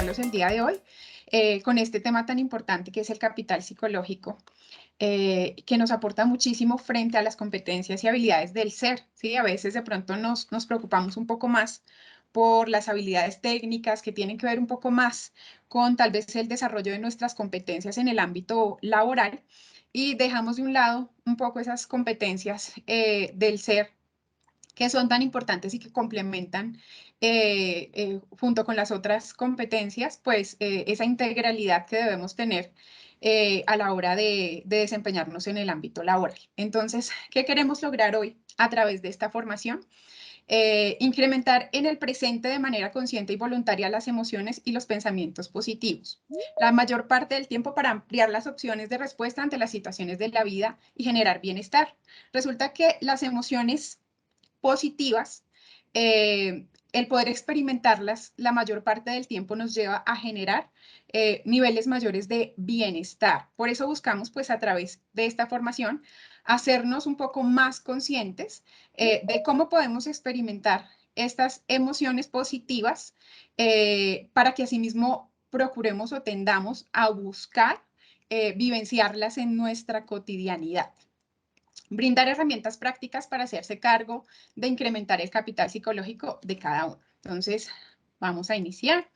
acompañarlos el día de hoy con este tema tan importante que es el capital psicológico, que nos aporta muchísimo frente a las competencias y habilidades del ser, ¿sí? A veces de pronto nos preocupamos un poco más por las habilidades técnicas que tienen que ver un poco más con tal vez el desarrollo de nuestras competencias en el ámbito laboral y dejamos de un lado un poco esas competencias del ser que son tan importantes y que complementan junto con las otras competencias, pues esa integralidad que debemos tener a la hora de desempeñarnos en el ámbito laboral. Entonces, ¿qué queremos lograr hoy a través de esta formación? Incrementar en el presente de manera consciente y voluntaria las emociones y los pensamientos positivos. La mayor parte del tiempo para ampliar las opciones de respuesta ante las situaciones de la vida y generar bienestar. Resulta que las emociones positivas, el poder experimentarlas la mayor parte del tiempo nos lleva a generar niveles mayores de bienestar. Por eso buscamos, pues, a través de esta formación, hacernos un poco más conscientes de cómo podemos experimentar estas emociones positivas para que asimismo procuremos o tendamos a buscar vivenciarlas en nuestra cotidianidad. Brindar herramientas prácticas para hacerse cargo de incrementar el capital psicológico de cada uno. Entonces, vamos a iniciar.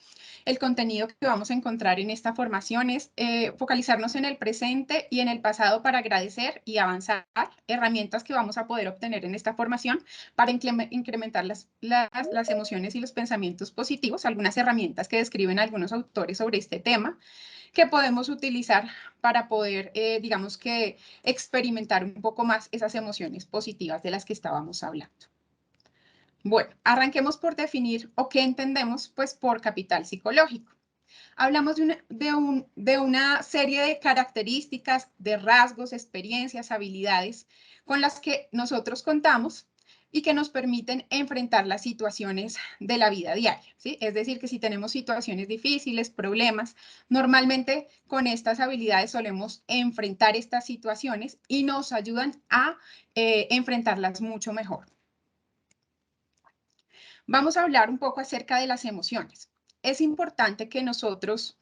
El contenido que vamos a encontrar en esta formación es focalizarnos en el presente y en el pasado para agradecer y avanzar. Herramientas que vamos a poder obtener en esta formación para incrementar las emociones y los pensamientos positivos. Algunas herramientas que describen algunos autores sobre este tema que podemos utilizar para poder, digamos que, experimentar un poco más esas emociones positivas de las que estábamos hablando. Bueno, arranquemos por definir o qué entendemos pues por capital psicológico. Hablamos de una serie de características, de rasgos, experiencias, habilidades con las que nosotros contamos y que nos permiten enfrentar las situaciones de la vida diaria, ¿sí? Es decir, que si tenemos situaciones difíciles, problemas, normalmente con estas habilidades solemos enfrentar estas situaciones y nos ayudan a enfrentarlas mucho mejor. Vamos a hablar un poco acerca de las emociones. Es importante que nosotros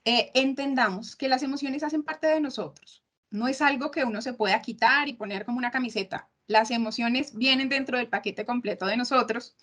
entendamos que las emociones hacen parte de nosotros. No es algo que uno se pueda quitar y poner como una camiseta. Las emociones vienen dentro del paquete completo de nosotros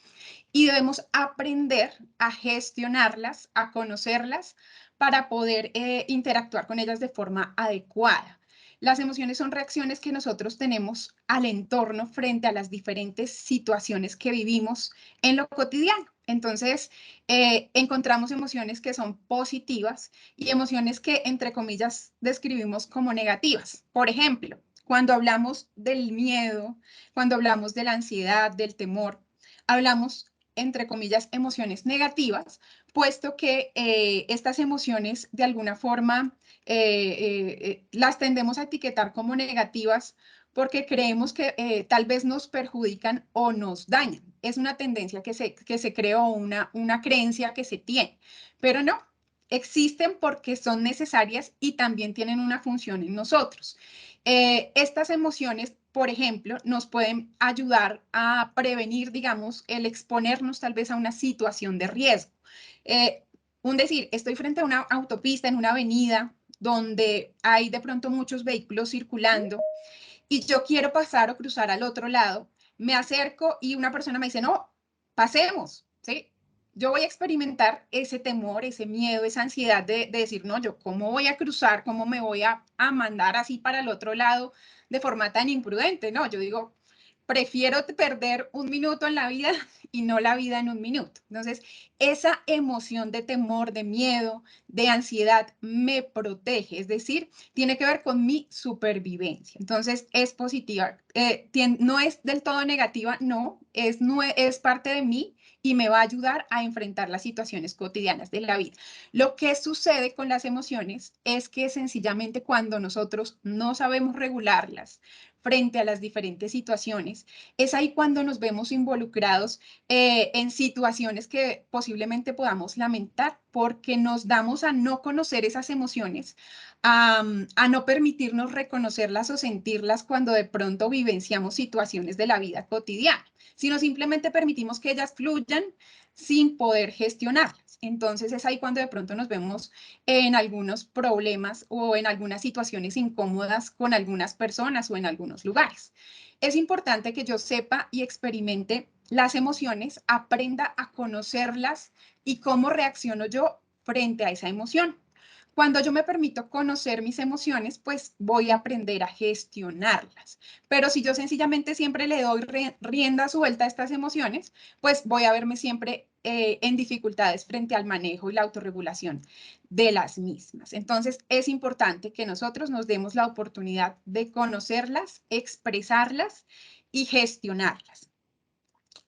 y debemos aprender a gestionarlas, a conocerlas para poder interactuar con ellas de forma adecuada. Las emociones son reacciones que nosotros tenemos al entorno frente a las diferentes situaciones que vivimos en lo cotidiano. Entonces, encontramos emociones que son positivas y emociones que, entre comillas, describimos como negativas. Por ejemplo, cuando hablamos del miedo, cuando hablamos de la ansiedad, del temor, hablamos, entre comillas, emociones negativas, puesto que estas emociones de alguna forma las tendemos a etiquetar como negativas porque creemos que tal vez nos perjudican o nos dañan. Es una tendencia que se creó, una creencia que se tiene, pero no, existen porque son necesarias y también tienen una función en nosotros. Estas emociones, por ejemplo, nos pueden ayudar a prevenir, digamos, el exponernos tal vez a una situación de riesgo. Un decir, estoy frente a una autopista, en una avenida, donde hay de pronto muchos vehículos circulando y yo quiero pasar o cruzar al otro lado, me acerco y una persona me dice, no, pasemos, ¿sí? Yo voy a experimentar ese temor, ese miedo, esa ansiedad de decir, no, yo cómo voy a cruzar, cómo me voy a mandar así para el otro lado de forma tan imprudente, ¿no? Yo digo, prefiero perder un minuto en la vida y no la vida en un minuto. Entonces, esa emoción de temor, de miedo, de ansiedad me protege, es decir, tiene que ver con mi supervivencia. Entonces, es positiva, no es del todo negativa, no es parte de mí y me va a ayudar a enfrentar las situaciones cotidianas de la vida. Lo que sucede con las emociones es que sencillamente cuando nosotros no sabemos regularlas, frente a las diferentes situaciones, es ahí cuando nos vemos involucrados en situaciones que posiblemente podamos lamentar porque nos damos a no conocer esas emociones, a no permitirnos reconocerlas o sentirlas cuando de pronto vivenciamos situaciones de la vida cotidiana, sino simplemente permitimos que ellas fluyan sin poder gestionarlas. Entonces es ahí cuando de pronto nos vemos en algunos problemas o en algunas situaciones incómodas con algunas personas o en algunos lugares. Es importante que yo sepa y experimente las emociones, aprenda a conocerlas y cómo reacciono yo frente a esa emoción. Cuando yo me permito conocer mis emociones, pues voy a aprender a gestionarlas. Pero si yo sencillamente siempre le doy rienda suelta a estas emociones, pues voy a verme siempre en dificultades frente al manejo y la autorregulación de las mismas. Entonces, es importante que nosotros nos demos la oportunidad de conocerlas, expresarlas y gestionarlas.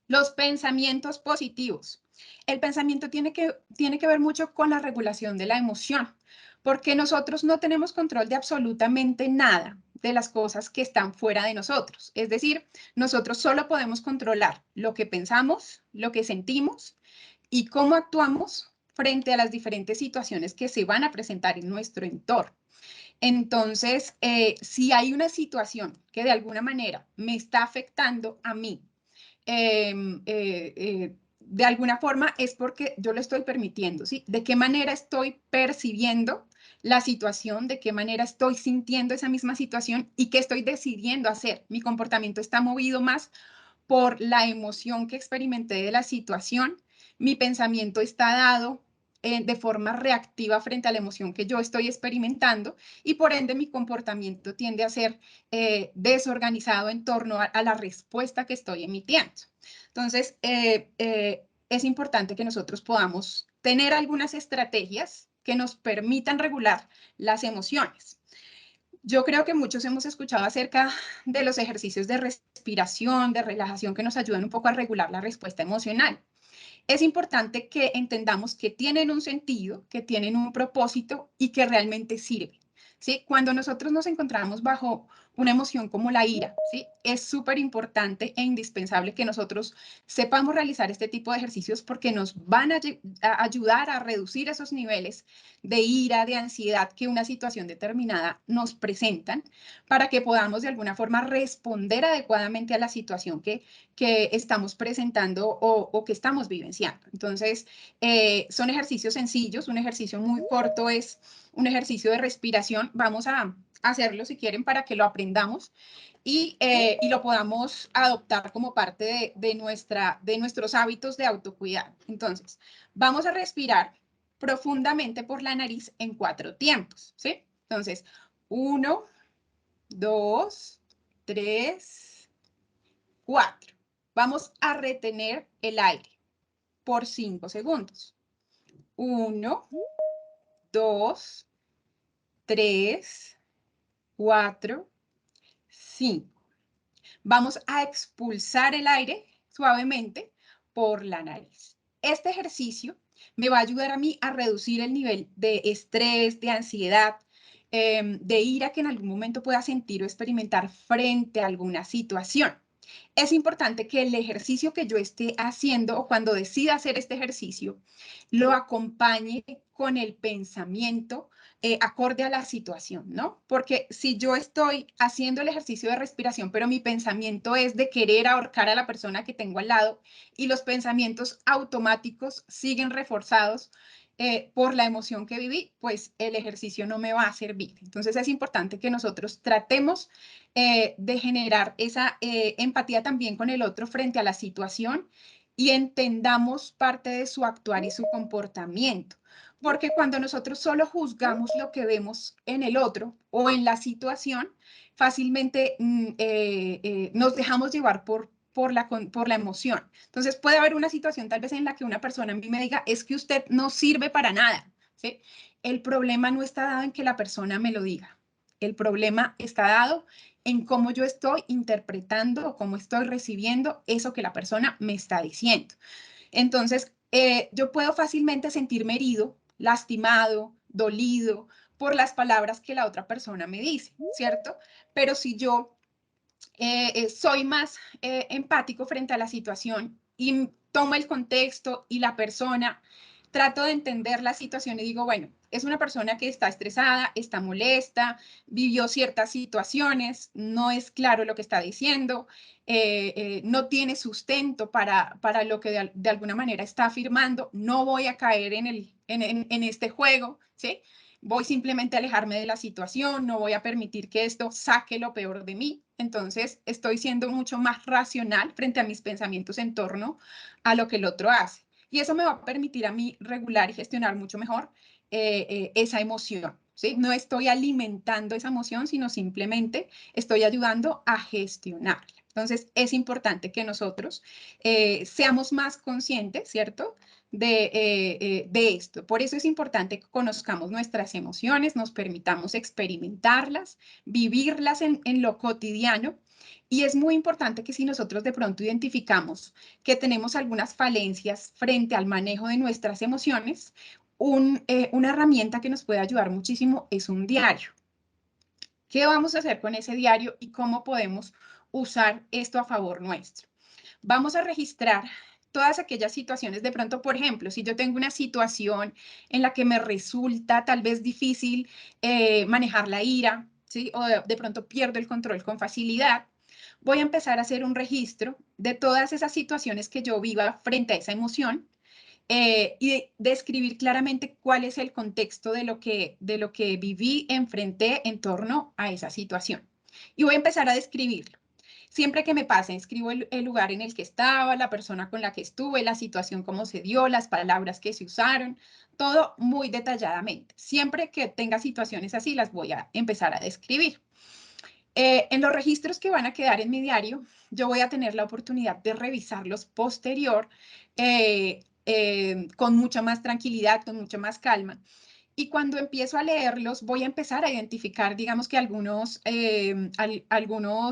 Los pensamientos positivos. El pensamiento tiene que ver mucho con la regulación de la emoción, porque nosotros no tenemos control de absolutamente nada de las cosas que están fuera de nosotros. Es decir, nosotros solo podemos controlar lo que pensamos, lo que sentimos y cómo actuamos frente a las diferentes situaciones que se van a presentar en nuestro entorno. Entonces, si hay una situación que de alguna manera me está afectando a mí, de alguna forma es porque yo lo estoy permitiendo, ¿sí? ¿De qué manera estoy percibiendo la situación? ¿De qué manera estoy sintiendo esa misma situación? ¿Y qué estoy decidiendo hacer? Mi comportamiento está movido más por la emoción que experimenté de la situación. Mi pensamiento está dado de forma reactiva frente a la emoción que yo estoy experimentando y por ende mi comportamiento tiende a ser desorganizado en torno a la respuesta que estoy emitiendo. Entonces, es importante que nosotros podamos tener algunas estrategias que nos permitan regular las emociones. Yo creo que muchos hemos escuchado acerca de los ejercicios de respiración, de relajación que nos ayudan un poco a regular la respuesta emocional. Es importante que entendamos que tienen un sentido, que tienen un propósito y que realmente sirven. ¿Sí? Cuando nosotros nos encontramos bajo una emoción como la ira, ¿sí? Es súper importante e indispensable que nosotros sepamos realizar este tipo de ejercicios porque nos van a ayudar a reducir esos niveles de ira, de ansiedad que una situación determinada nos presentan para que podamos de alguna forma responder adecuadamente a la situación que estamos presentando o que estamos vivenciando. Entonces, son ejercicios sencillos, un ejercicio muy corto es un ejercicio de respiración. Vamos a hacerlo si quieren para que lo aprendamos y lo podamos adoptar como parte de nuestros hábitos de autocuidado. Entonces, vamos a respirar profundamente por la nariz en 4 tiempos, ¿sí? Entonces, 1, 2, 3, 4. Vamos a retener el aire por 5 segundos. 1, 2, 3, 4, 5. Vamos a expulsar el aire suavemente por la nariz. Este ejercicio me va a ayudar a mí a reducir el nivel de estrés, de ansiedad, de ira que en algún momento pueda sentir o experimentar frente a alguna situación. Es importante que el ejercicio que yo esté haciendo o cuando decida hacer este ejercicio lo acompañe con el pensamiento acorde a la situación, ¿no? Porque si yo estoy haciendo el ejercicio de respiración, pero mi pensamiento es de querer ahorcar a la persona que tengo al lado y los pensamientos automáticos siguen reforzados por la emoción que viví, pues el ejercicio no me va a servir. Entonces es importante que nosotros tratemos de generar esa empatía también con el otro frente a la situación y entendamos parte de su actuar y su comportamiento. Porque cuando nosotros solo juzgamos lo que vemos en el otro o en la situación, fácilmente nos dejamos llevar por la emoción. Entonces puede haber una situación tal vez en la que una persona a mí me diga, es que usted no sirve para nada, ¿sí? El problema no está dado en que la persona me lo diga. El problema está dado en cómo yo estoy interpretando o cómo estoy recibiendo eso que la persona me está diciendo. Entonces, yo puedo fácilmente sentirme herido, lastimado, dolido por las palabras que la otra persona me dice, ¿cierto? Pero si yo soy más empático frente a la situación y tomo el contexto y la persona, trato de entender la situación y digo, bueno, es una persona que está estresada, está molesta, vivió ciertas situaciones, no es claro lo que está diciendo, no tiene sustento para lo que de alguna manera está afirmando, no voy a caer en este juego, ¿sí? Voy simplemente a alejarme de la situación, no voy a permitir que esto saque lo peor de mí. Entonces, estoy siendo mucho más racional frente a mis pensamientos en torno a lo que el otro hace. Y eso me va a permitir a mí regular y gestionar mucho mejor esa emoción. ¿Sí? No estoy alimentando esa emoción, sino simplemente estoy ayudando a gestionarla. Entonces, es importante que nosotros seamos más conscientes, ¿cierto? De esto. Por eso es importante que conozcamos nuestras emociones, nos permitamos experimentarlas, vivirlas en lo cotidiano. Y es muy importante que si nosotros de pronto identificamos que tenemos algunas falencias frente al manejo de nuestras emociones, una herramienta que nos puede ayudar muchísimo es un diario. ¿Qué vamos a hacer con ese diario y cómo podemos usar esto a favor nuestro? Vamos a registrar todas aquellas situaciones. De pronto, por ejemplo, si yo tengo una situación en la que me resulta tal vez difícil manejar la ira, ¿sí? O de pronto pierdo el control con facilidad, voy a empezar a hacer un registro de todas esas situaciones que yo viva frente a esa emoción y describir claramente cuál es el contexto de lo que viví, enfrenté en torno a esa situación. Y voy a empezar a describirlo. Siempre que me pase, escribo el lugar en el que estaba, la persona con la que estuve, la situación, cómo se dio, las palabras que se usaron, todo muy detalladamente. Siempre que tenga situaciones así, las voy a empezar a describir. En los registros que van a quedar en mi diario, yo voy a tener la oportunidad de revisarlos posterior con mucha más tranquilidad, con mucha más calma. Y cuando empiezo a leerlos, voy a empezar a identificar, digamos que algunos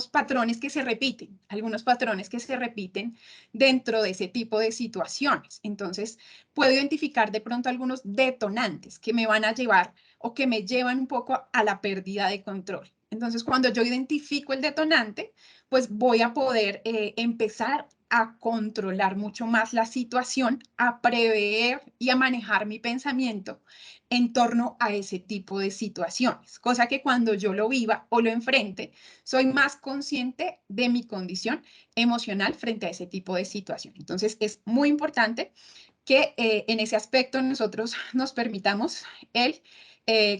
patrones que se repiten, algunos patrones que se repiten dentro de ese tipo de situaciones. Entonces, puedo identificar de pronto algunos detonantes que me van a llevar o que me llevan un poco a la pérdida de control. Entonces, cuando yo identifico el detonante, pues voy a poder empezar a controlar mucho más la situación, a prever y a manejar mi pensamiento en torno a ese tipo de situaciones, cosa que cuando yo lo viva o lo enfrente, soy más consciente de mi condición emocional frente a ese tipo de situación. Entonces, es muy importante que en ese aspecto nosotros nos permitamos el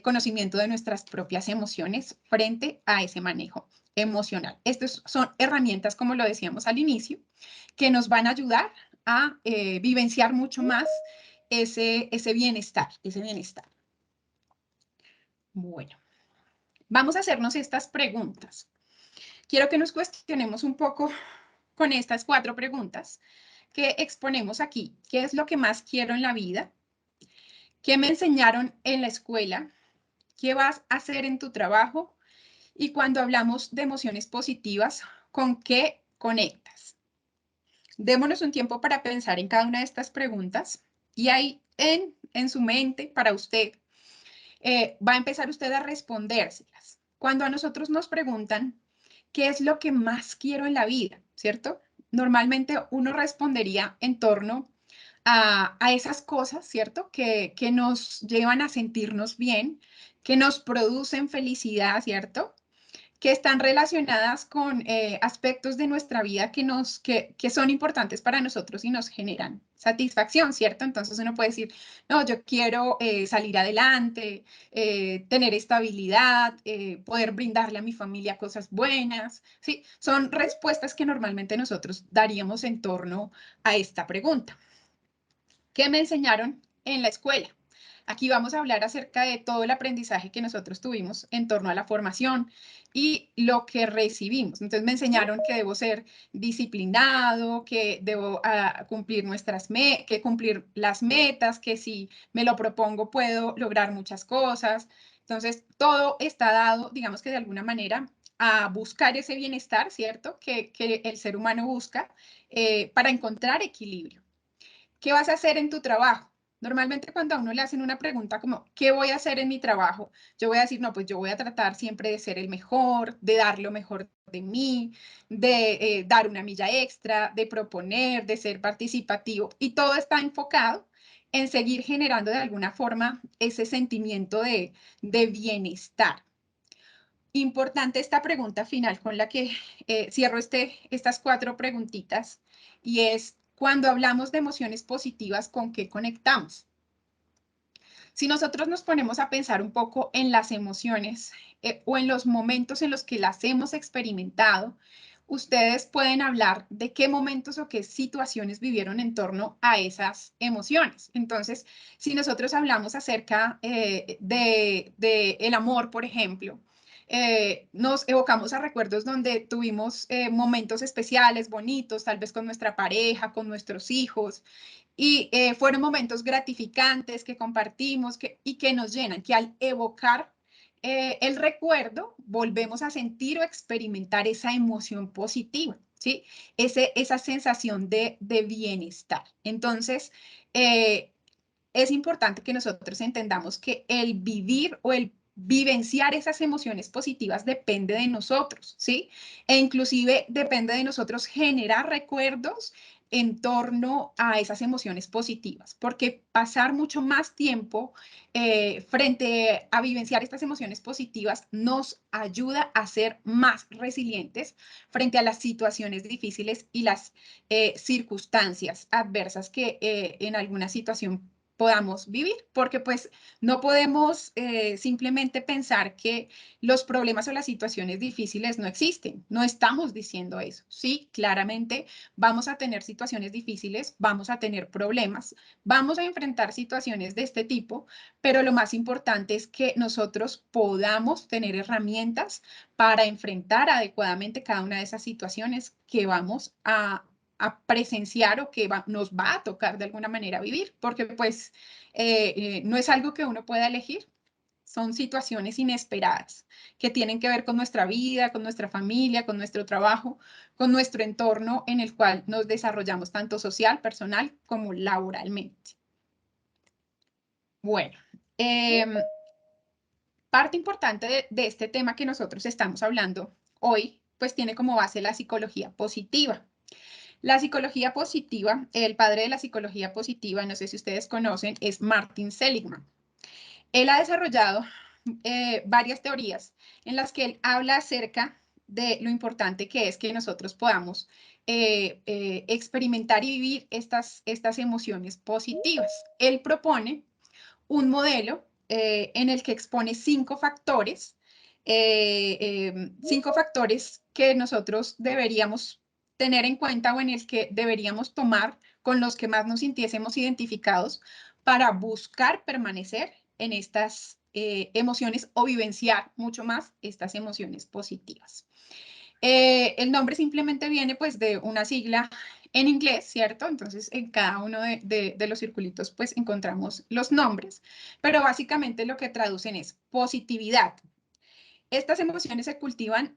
conocimiento de nuestras propias emociones frente a ese manejo emocional. Estas son herramientas, como lo decíamos al inicio, que nos van a ayudar a vivenciar mucho más ese bienestar, ese bienestar. Bueno, vamos a hacernos estas preguntas. Quiero que nos cuestionemos un poco con estas 4 preguntas que exponemos aquí. ¿Qué es lo que más quiero en la vida? ¿Qué me enseñaron en la escuela? ¿Qué vas a hacer en tu trabajo? Y cuando hablamos de emociones positivas, ¿con qué conectas? Démonos un tiempo para pensar en cada una de estas preguntas y ahí en su mente, para usted, va a empezar usted a respondérselas. Cuando a nosotros nos preguntan, ¿qué es lo que más quiero en la vida? ¿Cierto? Normalmente uno respondería en torno a esas cosas, ¿cierto? Que nos llevan a sentirnos bien, que nos producen felicidad, ¿cierto? Que están relacionadas con aspectos de nuestra vida que son importantes para nosotros y nos generan satisfacción, ¿cierto? Entonces uno puede decir, no, yo quiero salir adelante, tener estabilidad, poder brindarle a mi familia cosas buenas, ¿sí? Son respuestas que normalmente nosotros daríamos en torno a esta pregunta. ¿Qué me enseñaron en la escuela? Aquí vamos a hablar acerca de todo el aprendizaje que nosotros tuvimos en torno a la formación y lo que recibimos. Entonces me enseñaron que debo ser disciplinado, que debo cumplir que cumplir las metas, que si me lo propongo puedo lograr muchas cosas. Entonces todo está dado, digamos que de alguna manera, a buscar ese bienestar, ¿cierto? Que el ser humano busca para encontrar equilibrio. ¿Qué vas a hacer en tu trabajo? Normalmente cuando a uno le hacen una pregunta como, ¿qué voy a hacer en mi trabajo? Yo voy a decir, no, pues yo voy a tratar siempre de ser el mejor, de dar lo mejor de mí, de dar una milla extra, de proponer, de ser participativo. Y todo está enfocado en seguir generando de alguna forma ese sentimiento de bienestar. Importante esta pregunta final con la que cierro estas 4 preguntitas, y es, cuando hablamos de emociones positivas, ¿con qué conectamos? Si nosotros nos ponemos a pensar un poco en las emociones o en los momentos en los que las hemos experimentado, ustedes pueden hablar de qué momentos o qué situaciones vivieron en torno a esas emociones. Entonces, si nosotros hablamos acerca de el amor, por ejemplo, nos evocamos a recuerdos donde tuvimos momentos especiales, bonitos, tal vez con nuestra pareja, con nuestros hijos, y fueron momentos gratificantes que compartimos y que nos llenan, que al evocar el recuerdo volvemos a sentir o experimentar esa emoción positiva, ¿sí? Esa sensación de bienestar. Entonces, eh, es importante que nosotros entendamos que el vivir o el vivenciar esas emociones positivas depende de nosotros, ¿sí? E inclusive depende de nosotros generar recuerdos en torno a esas emociones positivas, porque pasar mucho más tiempo frente a vivenciar estas emociones positivas nos ayuda a ser más resilientes frente a las situaciones difíciles y las circunstancias adversas que en alguna situación podamos vivir, porque pues no podemos simplemente pensar que los problemas o las situaciones difíciles no existen. No estamos diciendo eso. Sí, claramente vamos a tener situaciones difíciles, vamos a tener problemas, vamos a enfrentar situaciones de este tipo, pero lo más importante es que nosotros podamos tener herramientas para enfrentar adecuadamente cada una de esas situaciones que vamos a presenciar o que nos va a tocar de alguna manera vivir, porque pues no es algo que uno pueda elegir, son situaciones inesperadas que tienen que ver con nuestra vida, con nuestra familia, con nuestro trabajo, con nuestro entorno en el cual nos desarrollamos tanto social, personal como laboralmente. Bueno, parte importante de este tema que nosotros estamos hablando hoy, pues tiene como base la psicología positiva. La psicología positiva, el padre de la psicología positiva, no sé si ustedes conocen, es Martin Seligman. Él ha desarrollado varias teorías en las que él habla acerca de lo importante que es que nosotros podamos experimentar y vivir estas emociones positivas. Él propone un modelo en el que expone 5 factores que nosotros deberíamos tener en cuenta o en el que deberíamos tomar con los que más nos sintiésemos identificados para buscar permanecer en estas emociones o vivenciar mucho más estas emociones positivas. El nombre simplemente viene pues de una sigla en inglés, ¿cierto? Entonces en cada uno de los circulitos pues encontramos los nombres, pero básicamente lo que traducen es positividad. Estas emociones se cultivan,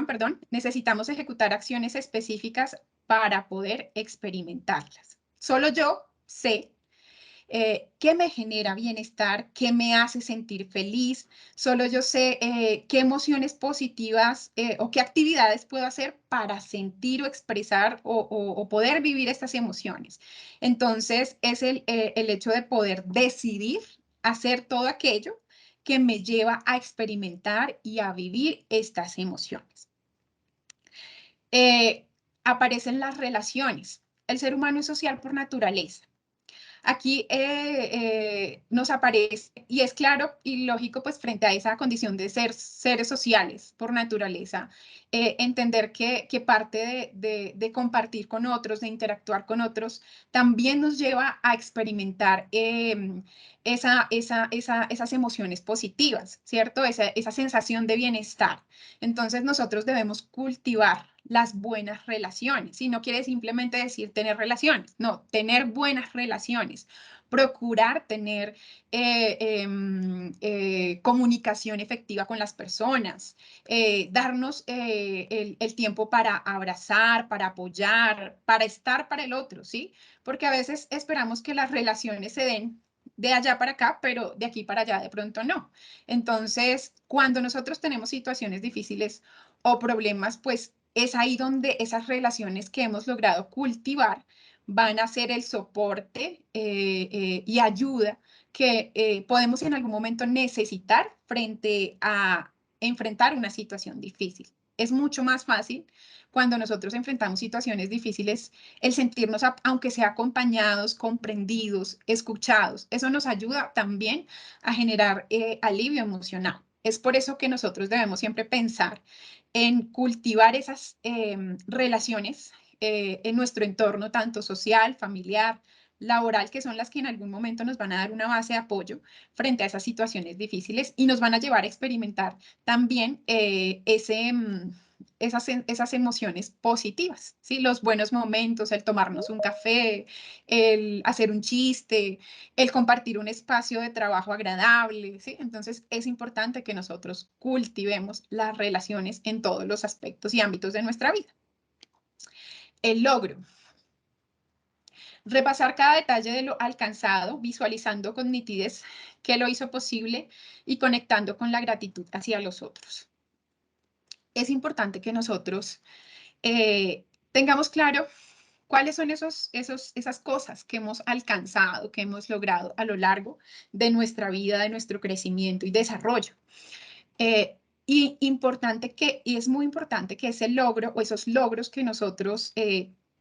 perdón, necesitamos ejecutar acciones específicas para poder experimentarlas. Solo yo sé qué me genera bienestar, qué me hace sentir feliz. Solo yo sé qué emociones positivas o qué actividades puedo hacer para sentir o expresar o poder vivir estas emociones. Entonces, es el hecho de poder decidir hacer todo aquello que me lleva a experimentar y a vivir estas emociones. Eh, Aparecen las relaciones. El ser humano es social por naturaleza. Aquí nos aparece, y es claro y lógico, pues frente a esa condición de ser seres sociales por naturaleza, entender que parte de compartir con otros, de interactuar con otros, también nos lleva a experimentar esas emociones positivas, ¿cierto? Esa sensación de bienestar. Entonces nosotros debemos cultivar las buenas relaciones, y no quiere simplemente decir tener relaciones, no, tener buenas relaciones, procurar tener comunicación efectiva con las personas, darnos el tiempo para abrazar, para apoyar, para estar para el otro, ¿sí? Porque a veces esperamos que las relaciones se den de allá para acá, pero de aquí para allá de pronto no. Entonces, cuando nosotros tenemos situaciones difíciles o problemas, pues es ahí donde esas relaciones que hemos logrado cultivar van a ser el soporte y ayuda que podemos en algún momento necesitar frente a enfrentar una situación difícil. Es mucho más fácil cuando nosotros enfrentamos situaciones difíciles el sentirnos, aunque sea acompañados, comprendidos, escuchados. Eso nos ayuda también a generar alivio emocional. Es por eso que nosotros debemos siempre pensar en cultivar esas relaciones en nuestro entorno, tanto social, familiar, laboral, que son las que en algún momento nos van a dar una base de apoyo frente a esas situaciones difíciles y nos van a llevar a experimentar también esas emociones positivas, ¿sí? Los buenos momentos, el tomarnos un café, el hacer un chiste, el compartir un espacio de trabajo agradable, ¿sí? Entonces es importante que nosotros cultivemos las relaciones en todos los aspectos y ámbitos de nuestra vida. El logro. Repasar cada detalle de lo alcanzado, visualizando con nitidez qué lo hizo posible y conectando con la gratitud hacia los otros. Es importante que nosotros tengamos claro cuáles son esas cosas que hemos alcanzado, que hemos logrado a lo largo de nuestra vida, de nuestro crecimiento y desarrollo. Y es muy importante que ese logro o esos logros que nosotros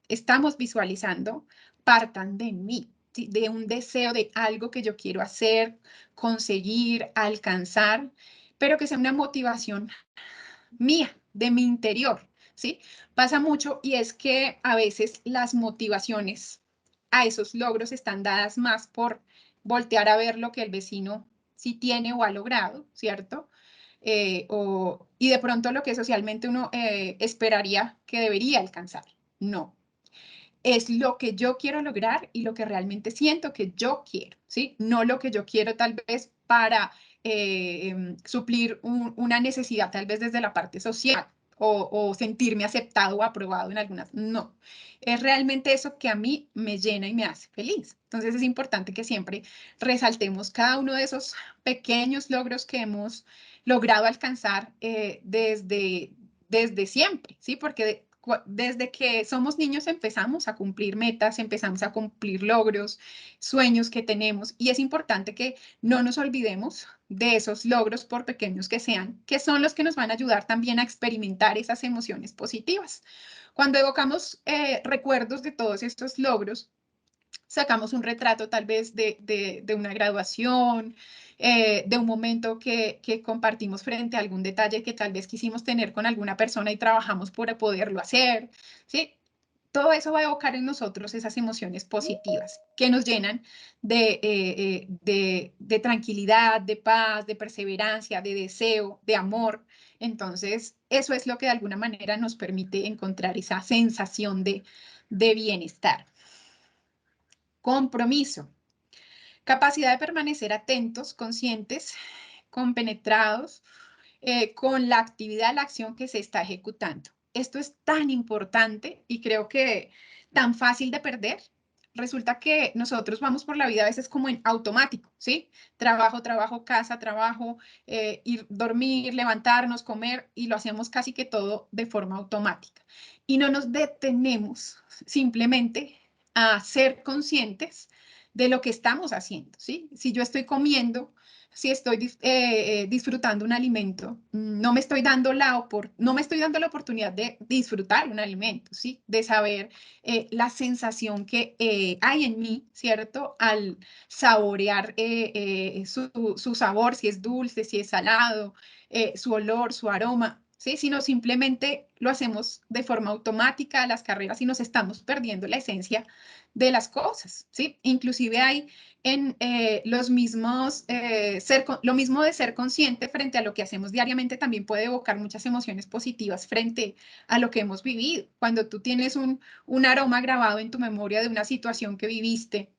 estamos visualizando partan de mí, ¿sí? De un deseo de algo que yo quiero hacer, conseguir, alcanzar, pero que sea una motivación mía, de mi interior, ¿sí? Pasa mucho y es que a veces las motivaciones a esos logros están dadas más por voltear a ver lo que el vecino sí tiene o ha logrado, ¿cierto? Y de pronto lo que socialmente uno esperaría que debería alcanzar. No, es lo que yo quiero lograr y lo que realmente siento que yo quiero, ¿sí? No lo que yo quiero tal vez para suplir una necesidad tal vez desde la parte social o sentirme aceptado o aprobado en algunas. No, es realmente eso que a mí me llena y me hace feliz. Entonces es importante que siempre resaltemos cada uno de esos pequeños logros que hemos logrado alcanzar desde siempre, ¿sí? Porque desde que somos niños empezamos a cumplir metas, empezamos a cumplir logros, sueños que tenemos y es importante que no nos olvidemos de esos logros, por pequeños que sean, que son los que nos van a ayudar también a experimentar esas emociones positivas. Cuando evocamos recuerdos de todos estos logros, sacamos un retrato tal vez de una graduación, de un momento que compartimos frente a algún detalle que tal vez quisimos tener con alguna persona y trabajamos por poderlo hacer, ¿sí? Todo eso va a evocar en nosotros esas emociones positivas que nos llenan de tranquilidad, de paz, de perseverancia, de deseo, de amor. Entonces, eso es lo que de alguna manera nos permite encontrar esa sensación de bienestar. Compromiso. Capacidad de permanecer atentos, conscientes, compenetrados con la actividad, la acción que se está ejecutando. Esto es tan importante y creo que tan fácil de perder. Resulta que nosotros vamos por la vida a veces como en automático, ¿sí? Trabajo, trabajo, casa, trabajo, ir, dormir, levantarnos, comer y lo hacemos casi que todo de forma automática. Y no nos detenemos simplemente a ser conscientes de lo que estamos haciendo, ¿sí? Si yo estoy comiendo, si estoy disfrutando un alimento, no me estoy dando la oportunidad de disfrutar un alimento, ¿sí? De saber la sensación que hay en mí, ¿cierto? Al saborear su sabor, si es dulce, si es salado, su olor, su aroma, ¿sí? Sino simplemente lo hacemos de forma automática a las carreras y nos estamos perdiendo la esencia de las cosas, ¿sí? Inclusive hay en lo mismo de ser consciente frente a lo que hacemos diariamente también puede evocar muchas emociones positivas frente a lo que hemos vivido. Cuando tú tienes un aroma grabado en tu memoria de una situación que viviste,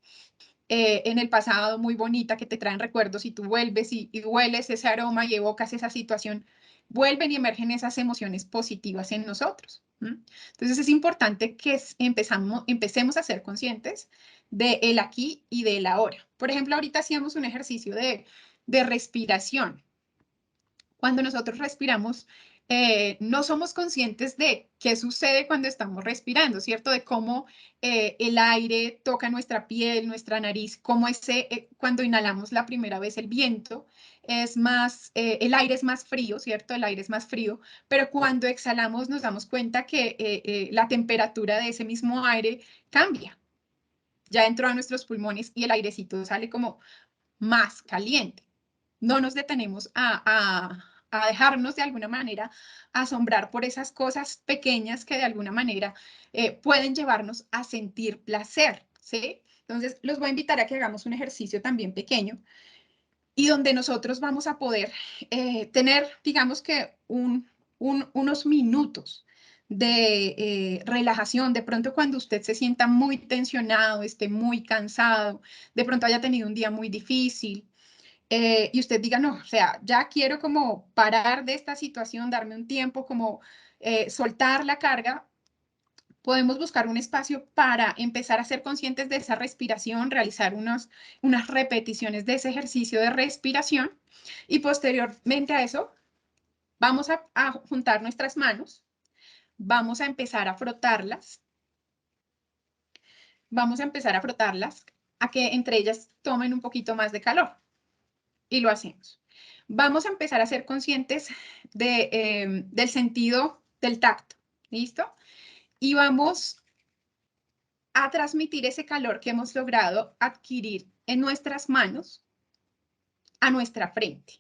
en el pasado muy bonita que te traen recuerdos y tú vuelves y hueles ese aroma y evocas esa situación, vuelven y emergen esas emociones positivas en nosotros. Entonces es importante que empecemos a ser conscientes del aquí y del ahora. Por ejemplo, ahorita hacíamos un ejercicio de respiración. Cuando nosotros respiramos, no somos conscientes de qué sucede cuando estamos respirando, ¿cierto? De cómo el aire toca nuestra piel, nuestra nariz, cómo cuando inhalamos la primera vez el viento es más, el aire es más frío, ¿cierto? El aire es más frío, pero cuando exhalamos nos damos cuenta que la temperatura de ese mismo aire cambia. Ya entró a nuestros pulmones y el airecito sale como más caliente. No nos detenemos a dejarnos de alguna manera asombrar por esas cosas pequeñas que de alguna manera pueden llevarnos a sentir placer, ¿sí? Entonces, los voy a invitar a que hagamos un ejercicio también pequeño y donde nosotros vamos a poder tener, digamos que, unos minutos de relajación. De pronto cuando usted se sienta muy tensionado, esté muy cansado, de pronto haya tenido un día muy difícil, y usted diga, no, o sea, ya quiero como parar de esta situación, darme un tiempo, como soltar la carga, podemos buscar un espacio para empezar a ser conscientes de esa respiración, realizar unas repeticiones de ese ejercicio de respiración y posteriormente a eso vamos a juntar nuestras manos, vamos a empezar a frotarlas, vamos a empezar a frotarlas a que entre ellas tomen un poquito más de calor. Y lo hacemos. Vamos a empezar a ser conscientes del sentido del tacto, ¿listo? Y vamos a transmitir ese calor que hemos logrado adquirir en nuestras manos a nuestra frente,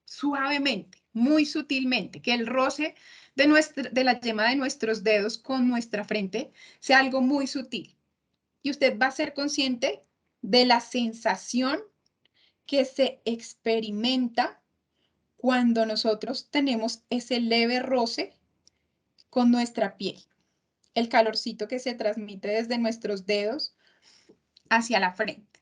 suavemente, muy sutilmente, que el roce de la yema de nuestros dedos con nuestra frente sea algo muy sutil. Y usted va a ser consciente de la sensación que se experimenta cuando nosotros tenemos ese leve roce con nuestra piel, el calorcito que se transmite desde nuestros dedos hacia la frente.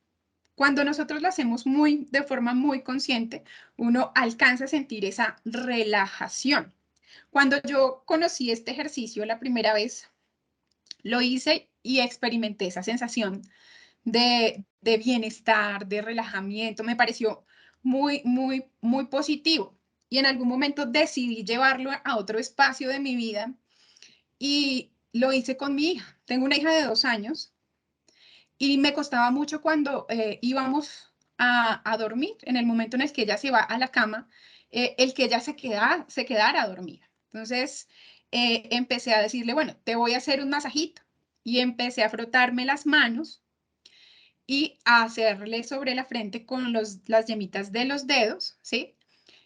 Cuando nosotros lo hacemos de forma muy consciente, uno alcanza a sentir esa relajación. Cuando yo conocí este ejercicio la primera vez, lo hice y experimenté esa sensación de bienestar, de relajamiento. Me pareció muy positivo. Y en algún momento decidí llevarlo a otro espacio de mi vida y lo hice con mi hija. Tengo una hija de 2 años y me costaba mucho cuando íbamos a dormir, en el momento en el que ella se va a la cama, el que ella se quedara dormida. Entonces empecé a decirle, bueno, te voy a hacer un masajito. Y empecé a frotarme las manos y a hacerle sobre la frente con las yemitas de los dedos, ¿sí?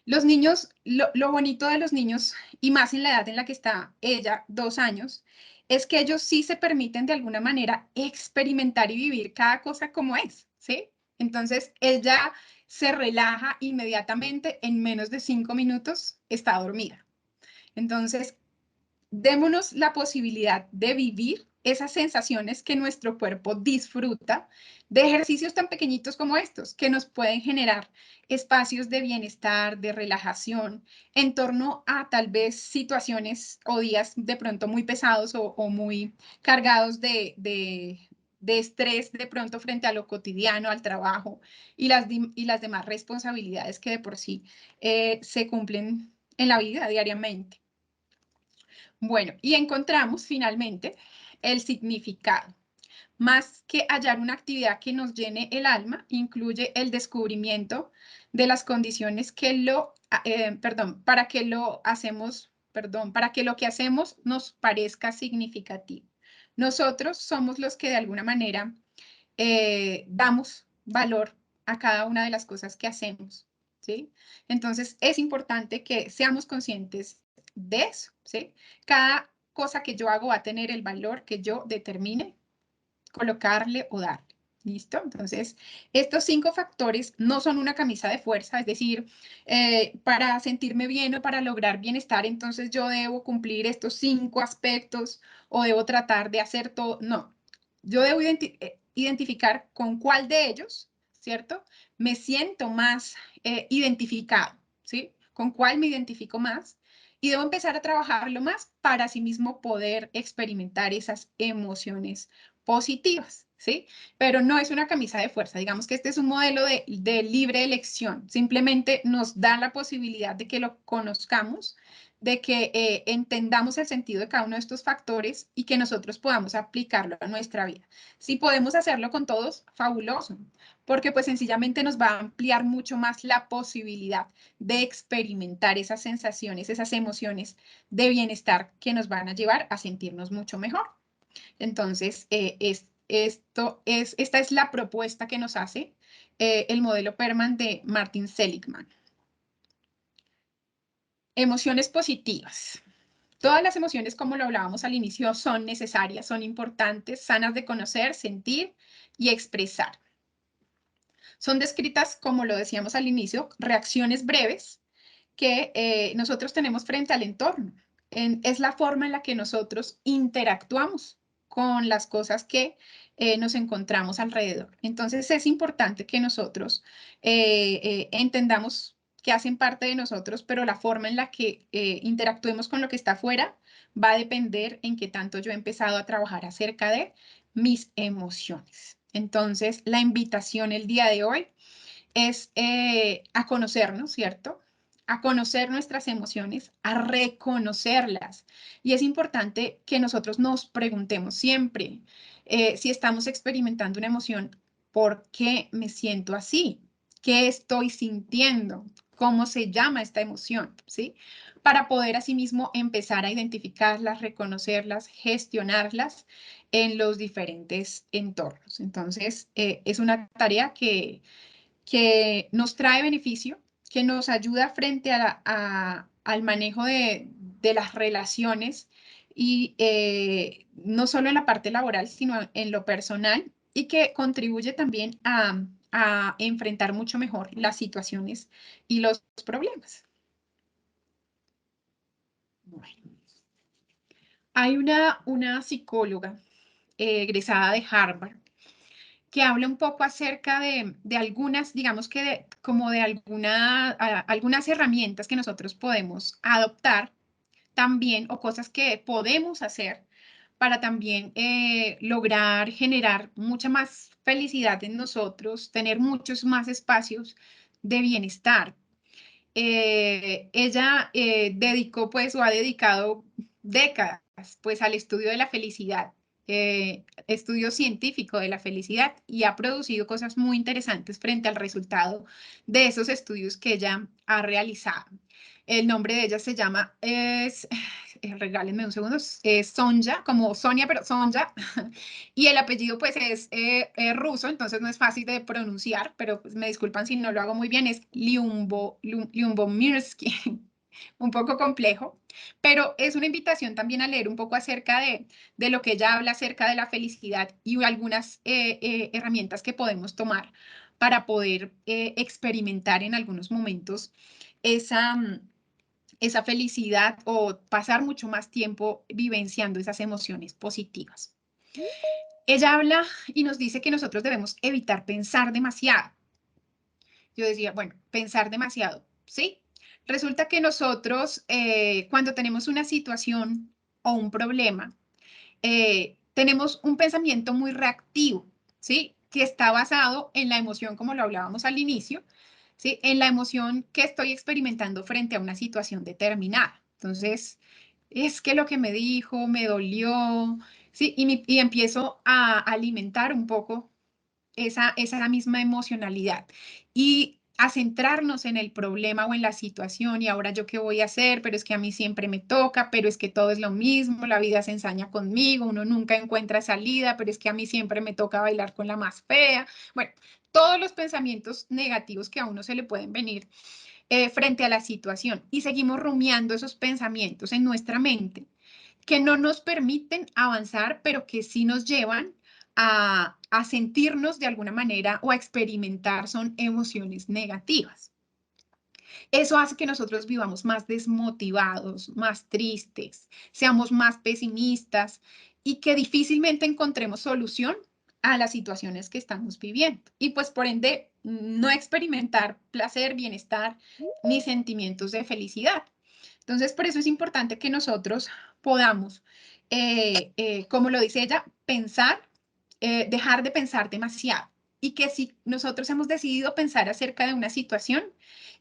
Los niños, lo bonito de los niños, y más en la edad en la que está ella, 2 años, es que ellos sí se permiten de alguna manera experimentar y vivir cada cosa como es, ¿sí? Entonces, ella se relaja inmediatamente, en menos de 5 minutos está dormida. Entonces, démonos la posibilidad de vivir esas sensaciones que nuestro cuerpo disfruta de ejercicios tan pequeñitos como estos, que nos pueden generar espacios de bienestar, de relajación, en torno a tal vez situaciones o días de pronto muy pesados o muy cargados de estrés de pronto frente a lo cotidiano, al trabajo y las demás responsabilidades que de por sí se cumplen en la vida diariamente. Bueno, y encontramos finalmente el significado. Más que hallar una actividad que nos llene el alma, incluye el descubrimiento de las condiciones para que para que lo que hacemos nos parezca significativo. Nosotros somos los que de alguna manera damos valor a cada una de las cosas que hacemos, ¿sí? Entonces, es importante que seamos conscientes de eso, ¿sí? Cada cosa que yo hago va a tener el valor que yo determine colocarle o darle. ¿Listo? Entonces, estos 5 factores no son una camisa de fuerza, es decir, para sentirme bien o para lograr bienestar, entonces yo debo cumplir estos 5 aspectos o debo tratar de hacer todo. No, yo debo identificar con cuál de ellos, ¿cierto? Me siento más identificado, ¿sí? Con cuál me identifico más y debo empezar a trabajarlo más para asimismo poder experimentar esas emociones positivas, ¿sí? Pero no es una camisa de fuerza. Digamos que este es un modelo de libre elección. Simplemente nos da la posibilidad de que lo conozcamos, de que entendamos el sentido de cada uno de estos factores y que nosotros podamos aplicarlo a nuestra vida. Si podemos hacerlo con todos, fabuloso, porque pues sencillamente nos va a ampliar mucho más la posibilidad de experimentar esas sensaciones, esas emociones de bienestar que nos van a llevar a sentirnos mucho mejor. Entonces, esta es la propuesta que nos hace el modelo PERMAN de Martin Seligman. Emociones positivas. Todas las emociones, como lo hablábamos al inicio, son necesarias, son importantes, sanas de conocer, sentir y expresar. Son descritas, como lo decíamos al inicio, reacciones breves que nosotros tenemos frente al entorno. Es la forma en la que nosotros interactuamos con las cosas que nos encontramos alrededor. Entonces es importante que nosotros entendamos que hacen parte de nosotros, pero la forma en la que interactuemos con lo que está afuera va a depender en qué tanto yo he empezado a trabajar acerca de mis emociones. Entonces, la invitación el día de hoy es a conocernos, ¿cierto? A conocer nuestras emociones, a reconocerlas. Y es importante que nosotros nos preguntemos siempre si estamos experimentando una emoción, ¿por qué me siento así? ¿Qué estoy sintiendo? ¿Cómo se llama esta emoción? ¿Sí? Para poder asimismo empezar a identificarlas, reconocerlas, gestionarlas en los diferentes entornos. Entonces, es una tarea que nos trae beneficio, que nos ayuda frente al manejo de las relaciones y no solo en la parte laboral, sino en lo personal y que contribuye también a enfrentar mucho mejor las situaciones y los problemas. Bueno, hay una psicóloga egresada de Harvard que habla un poco acerca de algunas, digamos que como de algunas herramientas que nosotros podemos adoptar también o cosas que podemos hacer para también lograr generar mucha más felicidad en nosotros, tener muchos más espacios de bienestar. Ella dedicó pues o ha dedicado décadas pues al estudio de la felicidad, estudio científico de la felicidad y ha producido cosas muy interesantes frente al resultado de esos estudios que ella ha realizado. El nombre de ella se llama, regálenme un segundo, es Sonja, como Sonia, pero Sonja, y el apellido pues es ruso, entonces no es fácil de pronunciar, pero pues, me disculpan si no lo hago muy bien, es Lyubomirsky, un poco complejo, pero es una invitación también a leer un poco acerca de lo que ella habla acerca de la felicidad y algunas herramientas que podemos tomar para poder experimentar en algunos momentos esa, esa felicidad o pasar mucho más tiempo vivenciando esas emociones positivas. Ella habla y nos dice que nosotros debemos evitar pensar demasiado. Yo decía, bueno, pensar demasiado, ¿sí? Resulta que nosotros, cuando tenemos una situación o un problema, tenemos un pensamiento muy reactivo, ¿sí? Que está basado en la emoción, como lo hablábamos al inicio, ¿sí? En la emoción que estoy experimentando frente a una situación determinada. Entonces, es que lo que me dijo me dolió, ¿sí? Y empiezo a alimentar un poco esa misma emocionalidad y a centrarnos en el problema o en la situación y ahora yo qué voy a hacer, pero es que a mí siempre me toca, pero es que todo es lo mismo, la vida se ensaña conmigo, uno nunca encuentra salida, pero es que a mí siempre me toca bailar con la más fea. Bueno, todos los pensamientos negativos que a uno se le pueden venir frente a la situación y seguimos rumiando esos pensamientos en nuestra mente que no nos permiten avanzar, pero que sí nos llevan a sentirnos de alguna manera o a experimentar son emociones negativas. Eso hace que nosotros vivamos más desmotivados, más tristes, seamos más pesimistas y que difícilmente encontremos solución a las situaciones que estamos viviendo y pues por ende no experimentar placer, bienestar ni sentimientos de felicidad. Entonces, por eso es importante que nosotros podamos, como lo dice ella, pensar, dejar de pensar demasiado y que si nosotros hemos decidido pensar acerca de una situación,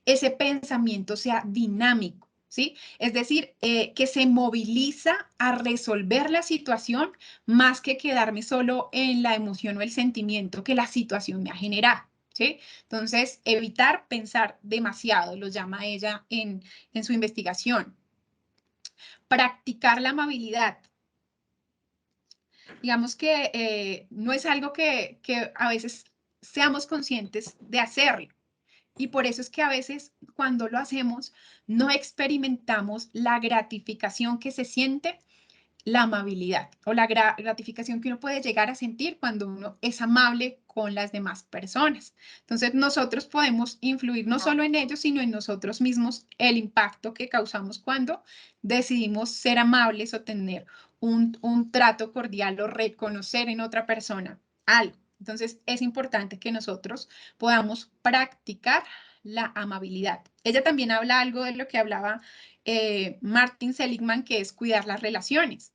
ese pensamiento sea dinámico, ¿sí? Es decir, que se moviliza a resolver la situación más que quedarme solo en la emoción o el sentimiento que la situación me ha generado, ¿sí? Entonces, evitar pensar demasiado, lo llama ella en su investigación. Practicar la amabilidad. Digamos que no es algo que a veces seamos conscientes de hacerlo. Y por eso es que a veces cuando lo hacemos no experimentamos la gratificación que se siente la amabilidad o la gratificación que uno puede llegar a sentir cuando uno es amable con las demás personas. Entonces nosotros podemos influir no solo en ellos, sino en nosotros mismos el impacto que causamos cuando decidimos ser amables o tener un trato cordial o reconocer en otra persona algo. Entonces es importante que nosotros podamos practicar la amabilidad. Ella también habla algo de lo que hablaba Martin Seligman, que es cuidar las relaciones.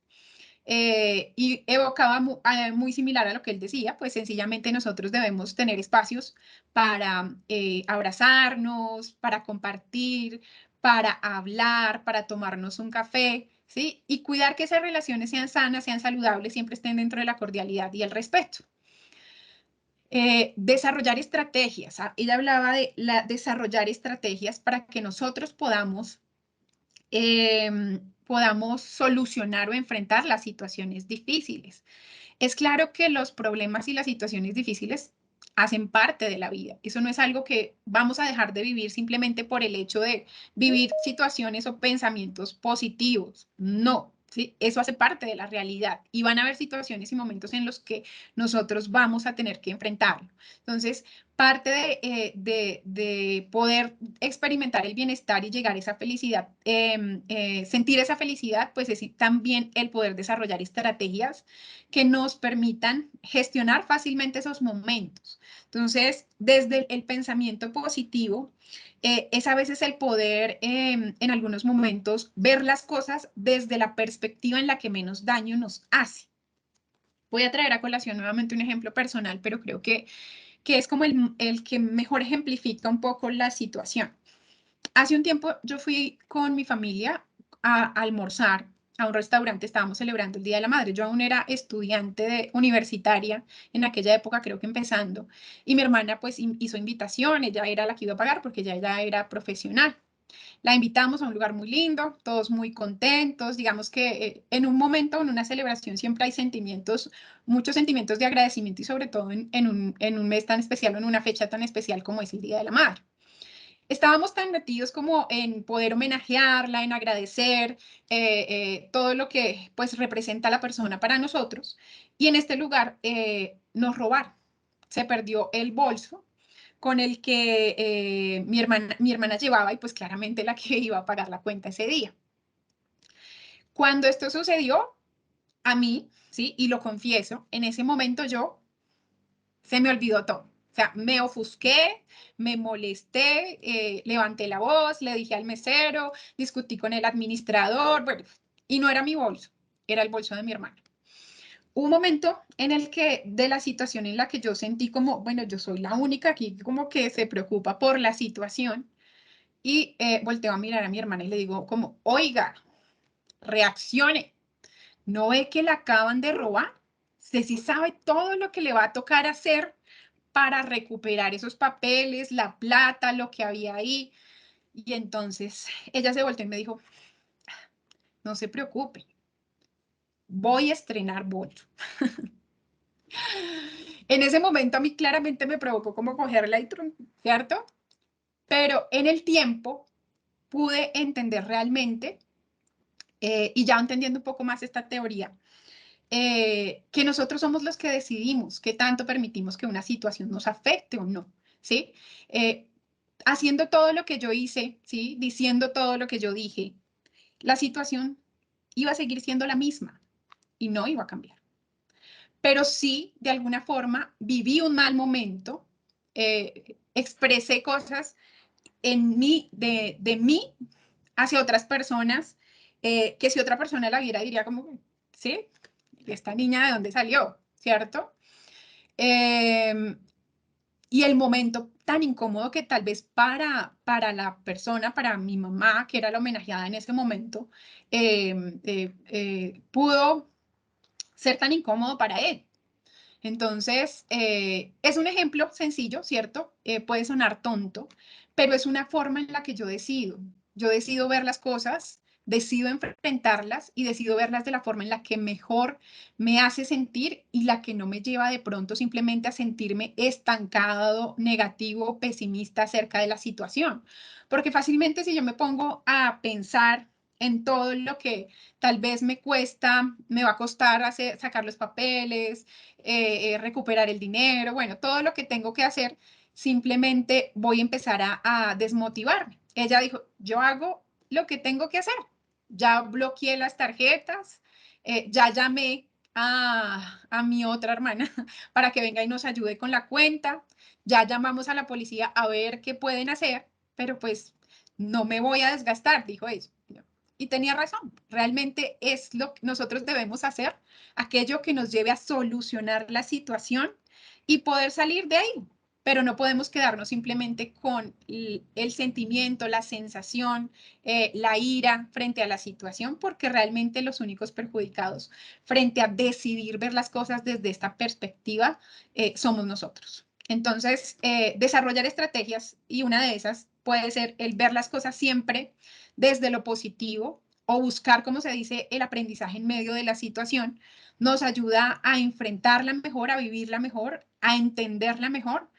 Y evocaba muy similar a lo que él decía, pues sencillamente nosotros debemos tener espacios para abrazarnos, para compartir, para hablar, para tomarnos un café, ¿sí? Y cuidar que esas relaciones sean sanas, sean saludables, siempre estén dentro de la cordialidad y el respeto. Desarrollar estrategias. Ella hablaba de desarrollar estrategias para que nosotros podamos solucionar o enfrentar las situaciones difíciles. Es claro que los problemas y las situaciones difíciles hacen parte de la vida. Eso no es algo que vamos a dejar de vivir simplemente por el hecho de vivir situaciones o pensamientos positivos. No, ¿sí? Eso hace parte de la realidad y van a haber situaciones y momentos en los que nosotros vamos a tener que enfrentarlo. Entonces, parte de poder experimentar el bienestar y llegar a esa felicidad, sentir esa felicidad, pues es también el poder desarrollar estrategias que nos permitan gestionar fácilmente esos momentos. Entonces, desde el pensamiento positivo, es a veces el poder en algunos momentos ver las cosas desde la perspectiva en la que menos daño nos hace. Voy a traer a colación nuevamente un ejemplo personal, pero creo que es como el que mejor ejemplifica un poco la situación. Hace un tiempo yo fui con mi familia a almorzar a un restaurante, estábamos celebrando el Día de la Madre. Yo aún era estudiante universitaria en aquella época, creo que empezando, y mi hermana pues hizo invitación, ella era la que iba a pagar porque ya era profesional. La invitamos a un lugar muy lindo, todos muy contentos, digamos que en un momento, en una celebración, siempre hay sentimientos, muchos sentimientos de agradecimiento y sobre todo en un mes tan especial o en una fecha tan especial como es el Día de la Madre. Estábamos tan metidos como en poder homenajearla, en agradecer todo lo que pues representa la persona para nosotros. Y en este lugar nos robaron. Se perdió el bolso con el que mi hermana llevaba y pues claramente la que iba a pagar la cuenta ese día. Cuando esto sucedió a mí, ¿sí? Y lo confieso, en ese momento se me olvidó todo. O sea, me ofusqué, me molesté, levanté la voz, le dije al mesero, discutí con el administrador, bueno, y no era mi bolso, era el bolso de mi hermano. Hubo un momento en el que de la situación en la que yo sentí como, bueno, yo soy la única aquí como que se preocupa por la situación y volteo a mirar a mi hermana y le digo como, oiga, reaccione, ¿no ve que la acaban de robar? Usted sí sabe todo lo que le va a tocar hacer para recuperar esos papeles, la plata, lo que había ahí. Y entonces ella se volteó y me dijo, no se preocupe, voy a estrenar bolso. En ese momento a mí claramente me provocó como cogerla y ¿cierto? Pero en el tiempo pude entender realmente, y ya entendiendo un poco más esta teoría, que nosotros somos los que decidimos qué tanto permitimos que una situación nos afecte o no, ¿sí? Eh, haciendo todo lo que yo hice, ¿sí? Diciendo todo lo que yo dije, la situación iba a seguir siendo la misma y no iba a cambiar. pero sí, de alguna forma, viví un mal momento, expresé cosas en mí, de mí hacia otras personas, que si otra persona la viera diría como, ¿sí? ¿Esta niña de dónde salió? ¿Cierto? Y el momento tan incómodo que tal vez para la persona, para mi mamá, que era la homenajeada en ese momento, pudo ser tan incómodo para él. Entonces, es un ejemplo sencillo, ¿cierto? Puede sonar tonto, pero es una forma en la que yo decido. Yo decido ver las cosas, decido enfrentarlas y decido verlas de la forma en la que mejor me hace sentir y la que no me lleva de pronto simplemente a sentirme estancado, negativo, pesimista acerca de la situación. Porque fácilmente si yo me pongo a pensar en todo lo que tal vez me cuesta, me va a costar sacar los papeles, recuperar el dinero, bueno, todo lo que tengo que hacer, simplemente voy a empezar a desmotivarme. Ella dijo, yo hago lo que tengo que hacer. Ya bloqueé las tarjetas, ya llamé a mi otra hermana para que venga y nos ayude con la cuenta, ya llamamos a la policía a ver qué pueden hacer, pero pues no me voy a desgastar, dijo ella. Y tenía razón, realmente es lo que nosotros debemos hacer, aquello que nos lleve a solucionar la situación y poder salir de ahí. Pero no podemos quedarnos simplemente con el sentimiento, la sensación, la ira frente a la situación, porque realmente los únicos perjudicados frente a decidir ver las cosas desde esta perspectiva somos nosotros. Entonces, desarrollar estrategias y una de esas puede ser el ver las cosas siempre desde lo positivo o buscar, como se dice, el aprendizaje en medio de la situación, nos ayuda a enfrentarla mejor, a vivirla mejor, a entenderla mejor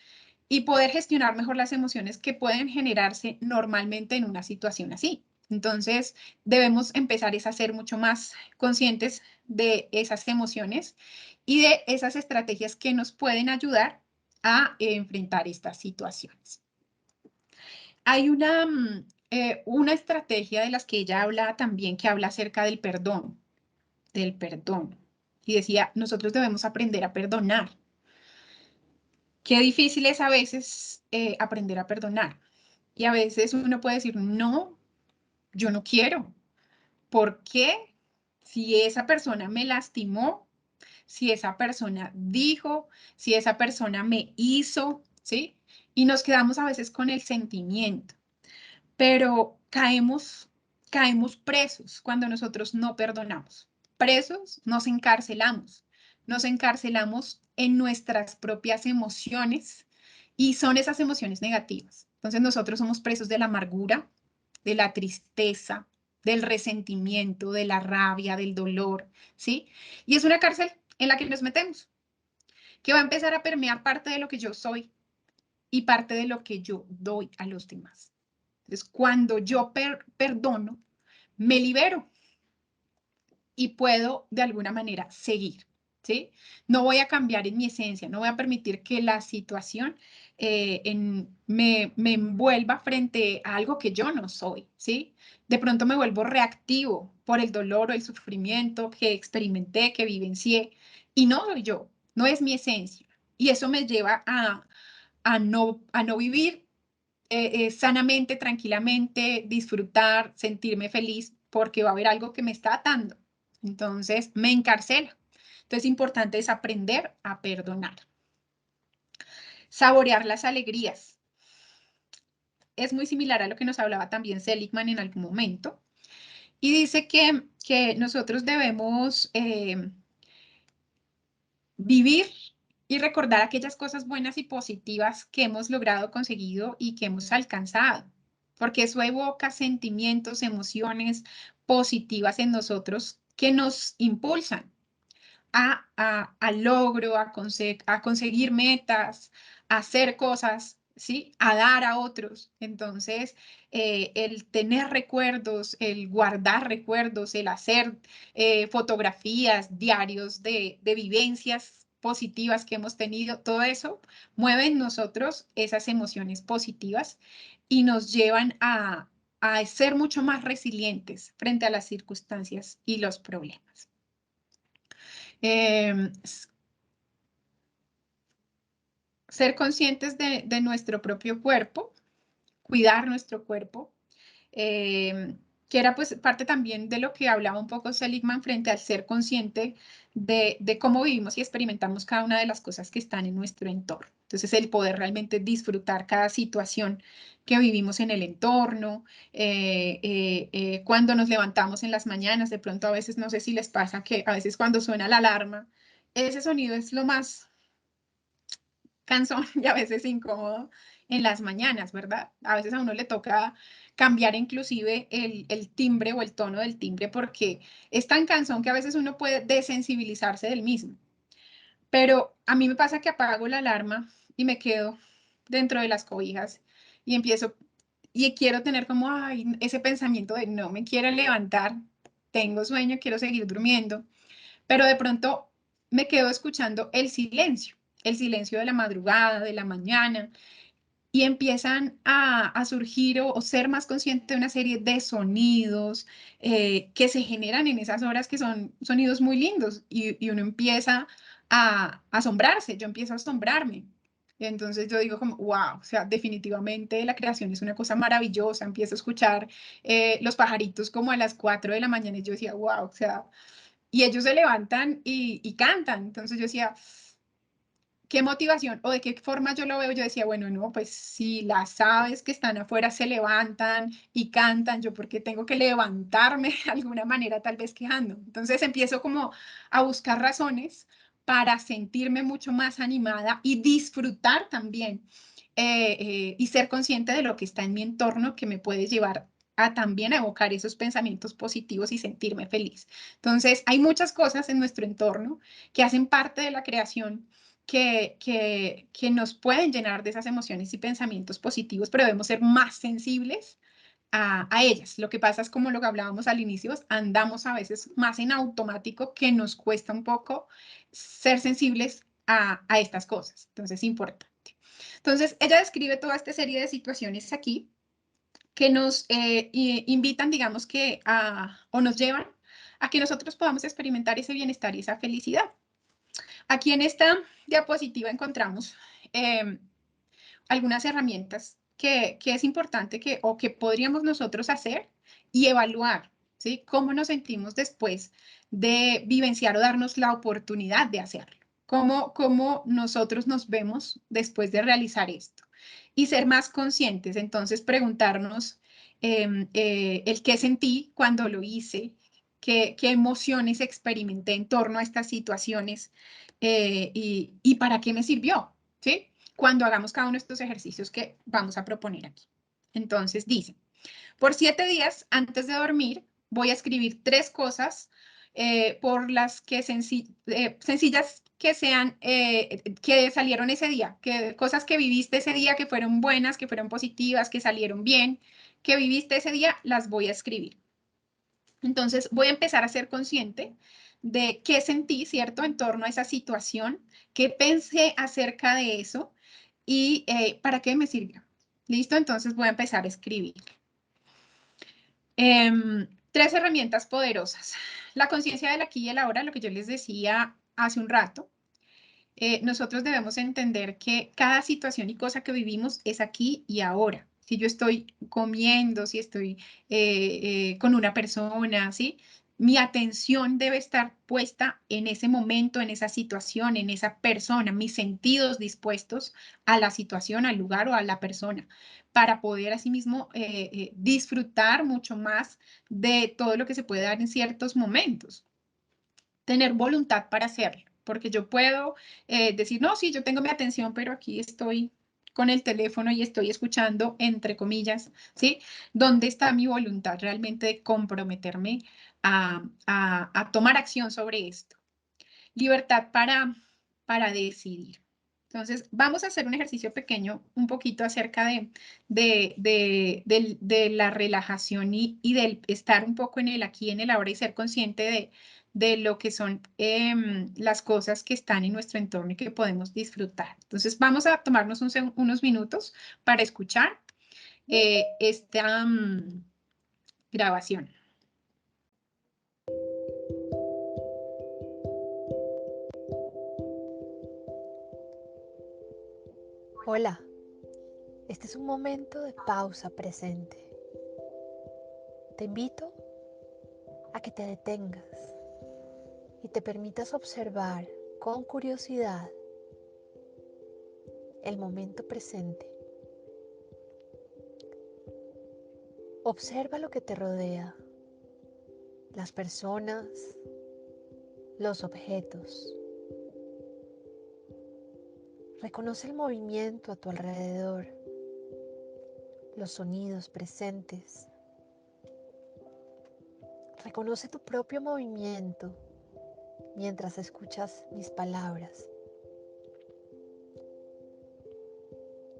y poder gestionar mejor las emociones que pueden generarse normalmente en una situación así. Entonces, debemos empezar a ser mucho más conscientes de esas emociones y de esas estrategias que nos pueden ayudar a enfrentar estas situaciones. Hay una estrategia de las que ella habla también, que habla acerca del perdón, del perdón. Y decía, nosotros debemos aprender a perdonar. Qué difícil es a veces aprender a perdonar. Y a veces uno puede decir, no, yo no quiero. ¿Por qué? Si esa persona me lastimó, si esa persona dijo, si esa persona me hizo, ¿sí? Y nos quedamos a veces con el sentimiento. Pero caemos presos cuando nosotros no perdonamos. Presos nos encarcelamos en nuestras propias emociones y son esas emociones negativas. Entonces nosotros somos presos de la amargura, de la tristeza, del resentimiento, de la rabia, del dolor, ¿sí? Y es una cárcel en la que nos metemos, que va a empezar a permear parte de lo que yo soy y parte de lo que yo doy a los demás. Entonces, cuando yo perdono, me libero y puedo de alguna manera seguir, ¿sí? No voy a cambiar en mi esencia, no voy a permitir que la situación me envuelva frente a algo que yo no soy, ¿sí? De pronto me vuelvo reactivo por el dolor o el sufrimiento que experimenté, que vivencié, y no soy yo, no es mi esencia. Y eso me lleva a no vivir sanamente, tranquilamente, disfrutar, sentirme feliz, porque va a haber algo que me está atando. Entonces, me encarcela. Entonces, importante es aprender a perdonar. Saborear las alegrías. Es muy similar a lo que nos hablaba también Seligman en algún momento. Y dice que nosotros debemos vivir y recordar aquellas cosas buenas y positivas que hemos logrado, conseguido y que hemos alcanzado, porque eso evoca sentimientos, emociones positivas en nosotros que nos impulsan al logro, a conseguir metas, a hacer cosas, ¿sí? A dar a otros. Entonces, el tener recuerdos, el guardar recuerdos, el hacer fotografías, diarios de vivencias positivas que hemos tenido, todo eso mueve en nosotros esas emociones positivas y nos llevan a ser mucho más resilientes frente a las circunstancias y los problemas. ser conscientes de nuestro propio cuerpo, cuidar nuestro cuerpo, eh, que era pues parte también de lo que hablaba un poco Seligman frente al ser consciente de cómo vivimos y experimentamos cada una de las cosas que están en nuestro entorno. Entonces, el poder realmente disfrutar cada situación que vivimos en el entorno, cuando nos levantamos en las mañanas, de pronto a veces, no sé si les pasa que a veces cuando suena la alarma, ese sonido es lo más cansón y a veces incómodo en las mañanas, ¿verdad? A veces a uno le toca cambiar inclusive el timbre o el tono del timbre porque es tan cansón que a veces uno puede desensibilizarse del mismo. Pero a mí me pasa que apago la alarma y me quedo dentro de las cobijas y empiezo, y quiero tener como ay, ese pensamiento de no me quiero levantar, tengo sueño, quiero seguir durmiendo, pero de pronto me quedo escuchando el silencio de la madrugada, de la mañana, y empiezan a surgir o ser más consciente de una serie de sonidos que se generan en esas horas que son sonidos muy lindos y uno empieza a asombrarse, yo empiezo a asombrarme. Entonces yo digo como, wow, o sea, definitivamente la creación es una cosa maravillosa. Empiezo a escuchar los pajaritos como a las 4 de la mañana y yo decía, wow, o sea, y ellos se levantan y cantan. Entonces yo decía, qué motivación o de qué forma yo lo veo. Yo decía, bueno, no, pues si las aves que están afuera se levantan y cantan, yo porque tengo que levantarme de alguna manera, tal vez quejando. Entonces empiezo como a buscar razones para sentirme mucho más animada y disfrutar también y ser consciente de lo que está en mi entorno que me puede llevar a también evocar esos pensamientos positivos y sentirme feliz. Entonces, hay muchas cosas en nuestro entorno que hacen parte de la creación que nos pueden llenar de esas emociones y pensamientos positivos, pero debemos ser más sensibles a ellas. Lo que pasa es como lo que hablábamos al inicio, andamos a veces más en automático que nos cuesta un poco ser sensibles a estas cosas. Entonces, es importante. Entonces, ella describe toda esta serie de situaciones aquí que nos invitan, digamos que, o nos llevan a que nosotros podamos experimentar ese bienestar y esa felicidad. Aquí en esta diapositiva encontramos eh, algunas herramientas que es importante que, o que podríamos nosotros hacer y evaluar, ¿sí? Cómo nos sentimos después de vivenciar o darnos la oportunidad de hacerlo. Cómo nosotros nos vemos después de realizar esto. Y ser más conscientes, entonces preguntarnos el qué sentí cuando lo hice, qué emociones experimenté en torno a estas situaciones y para qué me sirvió, ¿sí? Cuando hagamos cada uno de estos ejercicios que vamos a proponer aquí. Entonces dice, por 7 días antes de dormir voy a escribir 3 cosas por las que sencillas que sean, que salieron ese día, cosas que viviste ese día que fueron buenas, que fueron positivas, que salieron bien, que viviste ese día, las voy a escribir. Entonces voy a empezar a ser consciente de qué sentí, ¿cierto? En torno a esa situación, qué pensé acerca de eso y para qué me sirvió. ¿Listo? Entonces voy a empezar a escribir. 3 herramientas poderosas. La conciencia del aquí y el ahora, lo que yo les decía hace un rato. Nosotros debemos entender que cada situación y cosa que vivimos es aquí y ahora. Si yo estoy comiendo, si estoy con una persona, ¿sí? Mi atención debe estar puesta en ese momento, en esa situación, en esa persona, mis sentidos dispuestos a la situación, al lugar o a la persona, para poder asimismo disfrutar mucho más de todo lo que se puede dar en ciertos momentos. Tener voluntad para hacerlo, porque yo puedo decir, no, sí, yo tengo mi atención, pero aquí estoy con el teléfono y estoy escuchando, entre comillas, ¿sí? ¿Dónde está mi voluntad realmente de comprometerme a tomar acción sobre esto? Libertad para decidir. Entonces, vamos a hacer un ejercicio pequeño, un poquito acerca de la relajación y del estar un poco en el aquí, en el ahora y ser consciente de lo que son las cosas que están en nuestro entorno y que podemos disfrutar. Entonces, vamos a tomarnos unos minutos para escuchar esta grabación. Hola, este es un momento de pausa presente. Te invito a que te detengas y te permitas observar con curiosidad el momento presente. Observa lo que te rodea, las personas, los objetos. Reconoce el movimiento a tu alrededor, los sonidos presentes. Reconoce tu propio movimiento mientras escuchas mis palabras.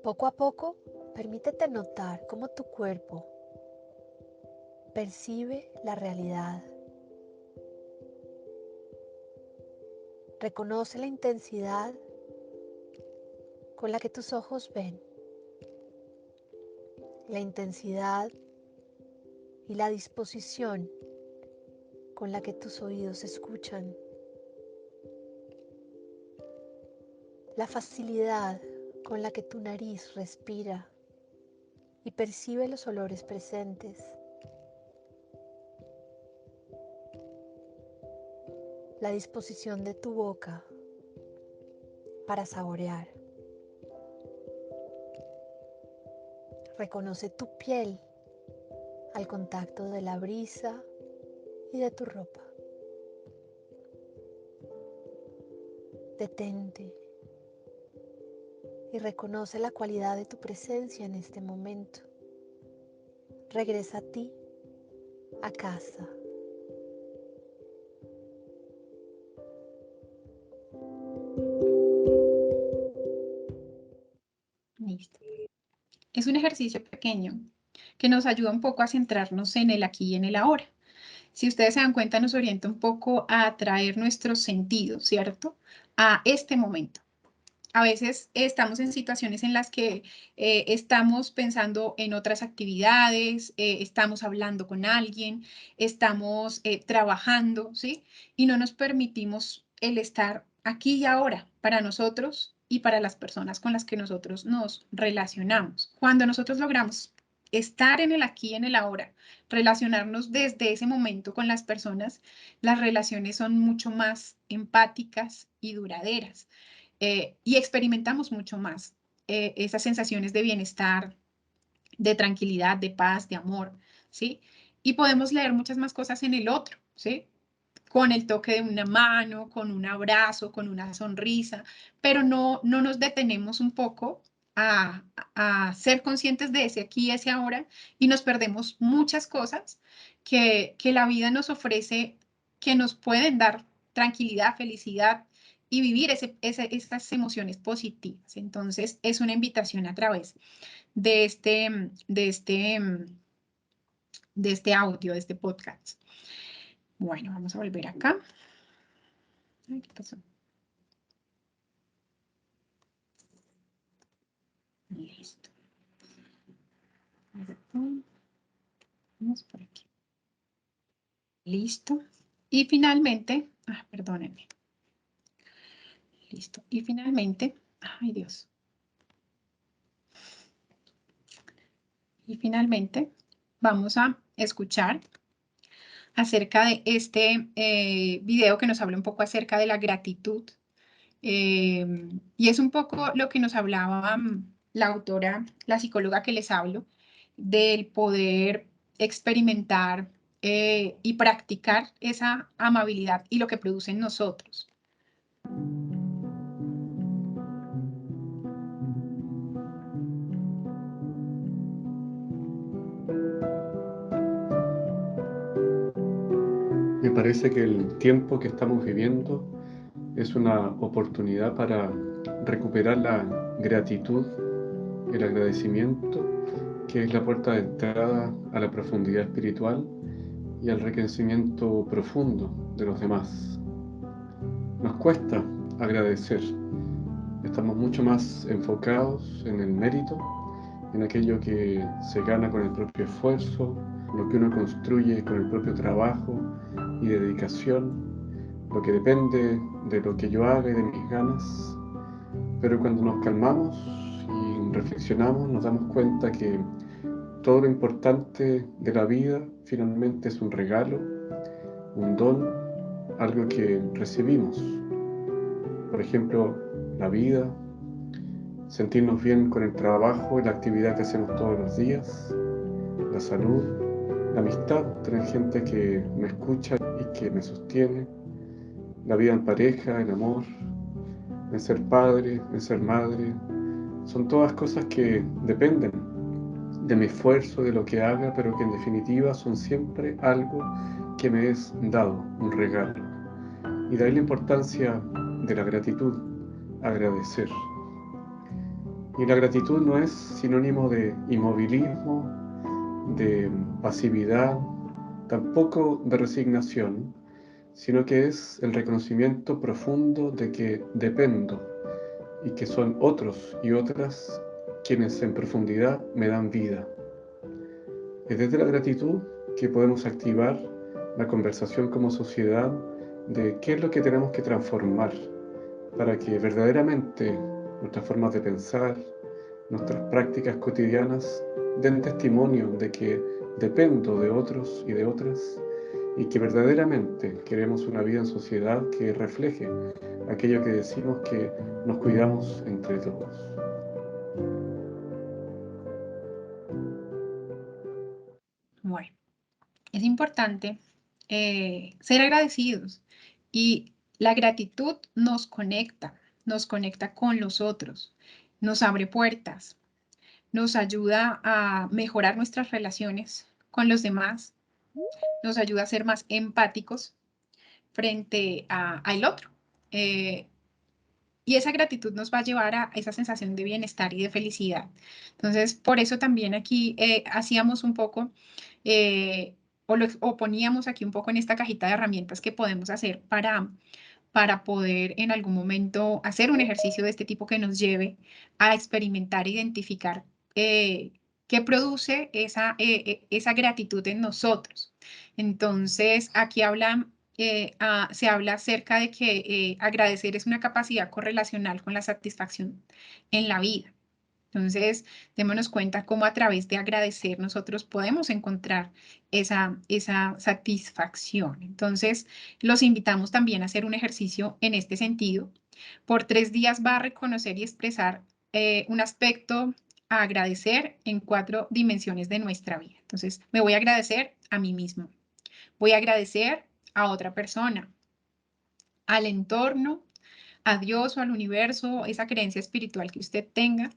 Poco a poco, permítete notar cómo tu cuerpo percibe la realidad. Reconoce la intensidad con la que tus ojos ven, la intensidad y la disposición con la que tus oídos escuchan, la facilidad con la que tu nariz respira y percibe los olores presentes, la disposición de tu boca para saborear. Reconoce tu piel al contacto de la brisa y de tu ropa. Detente y reconoce la cualidad de tu presencia en este momento. Regresa a ti, a casa. Listo. Es un ejercicio pequeño que nos ayuda un poco a centrarnos en el aquí y en el ahora. Si ustedes se dan cuenta, nos orienta un poco a atraer nuestros sentidos, ¿cierto? A este momento. A veces estamos en situaciones en las que estamos pensando en otras actividades, estamos hablando con alguien, estamos trabajando, ¿sí? Y no nos permitimos el estar aquí y ahora para nosotros y para las personas con las que nosotros nos relacionamos. Cuando nosotros logramos estar en el aquí y en el ahora, relacionarnos desde ese momento con las personas, las relaciones son mucho más empáticas y duraderas. Y experimentamos mucho más esas sensaciones de bienestar, de tranquilidad, de paz, de amor, ¿sí? Y podemos leer muchas más cosas en el otro, ¿sí? Con el toque de una mano, con un abrazo, con una sonrisa, pero no nos detenemos un poco a, a ser conscientes de ese aquí y ese ahora y nos perdemos muchas cosas que la vida nos ofrece, que nos pueden dar tranquilidad, felicidad y vivir esas emociones positivas. Entonces, es una invitación a través de de este, de este audio, de este podcast. Bueno, vamos a volver acá. Ay, ¿qué pasó? Listo. Vamos por aquí. Listo. Y finalmente, perdónenme. Listo. Y finalmente, ay Dios. Y finalmente, vamos a escuchar acerca de este video que nos habla un poco acerca de la gratitud. Y es un poco lo que nos hablaba la autora, la psicóloga que les hablo, del poder experimentar y practicar esa amabilidad y lo que produce en nosotros. Me parece que el tiempo que estamos viviendo es una oportunidad para recuperar la gratitud, el agradecimiento, que es la puerta de entrada a la profundidad espiritual y al reconocimiento profundo de los demás. Nos cuesta agradecer, estamos mucho más enfocados en el mérito, en aquello que se gana con el propio esfuerzo, lo que uno construye con el propio trabajo y dedicación, lo que depende de lo que yo haga y de mis ganas. Pero cuando nos calmamos reflexionamos nos damos cuenta que todo lo importante de la vida finalmente es un regalo, un don, algo que recibimos. Por ejemplo, la vida, sentirnos bien con el trabajo y la actividad que hacemos todos los días, la salud, la amistad, tener gente que me escucha y que me sostiene, la vida en pareja, el amor, el ser padre, el ser madre, son todas cosas que dependen de mi esfuerzo, de lo que haga, pero que en definitiva son siempre algo que me es dado, un regalo. Y de ahí la importancia de la gratitud, agradecer. Y la gratitud no es sinónimo de inmovilismo, de pasividad, tampoco de resignación, sino que es el reconocimiento profundo de que dependo y que son otros y otras quienes en profundidad me dan vida. Es desde la gratitud que podemos activar la conversación como sociedad de qué es lo que tenemos que transformar para que verdaderamente nuestras formas de pensar, nuestras prácticas cotidianas den testimonio de que dependo de otros y de otras y que verdaderamente queremos una vida en sociedad que refleje aquello que decimos que nos cuidamos entre todos. Bueno, es importante ser agradecidos y la gratitud nos conecta con los otros, nos abre puertas, nos ayuda a mejorar nuestras relaciones con los demás, nos ayuda a ser más empáticos frente al otro. Y esa gratitud nos va a llevar a esa sensación de bienestar y de felicidad. Entonces, por eso también aquí hacíamos un poco, o poníamos aquí un poco en esta cajita de herramientas que podemos hacer para poder en algún momento hacer un ejercicio de este tipo que nos lleve a experimentar, identificar qué produce esa gratitud en nosotros. Entonces, aquí se habla acerca de que agradecer es una capacidad correlacional con la satisfacción en la vida. Entonces, démonos cuenta cómo a través de agradecer nosotros podemos encontrar esa satisfacción. Entonces, los invitamos también a hacer un ejercicio en este sentido. Por 3 días va a reconocer y expresar un aspecto a agradecer en 4 dimensiones de nuestra vida. Entonces, me voy a agradecer a mí mismo. Voy a agradecer a otra persona, al entorno, a Dios o al universo, esa creencia espiritual que usted tenga.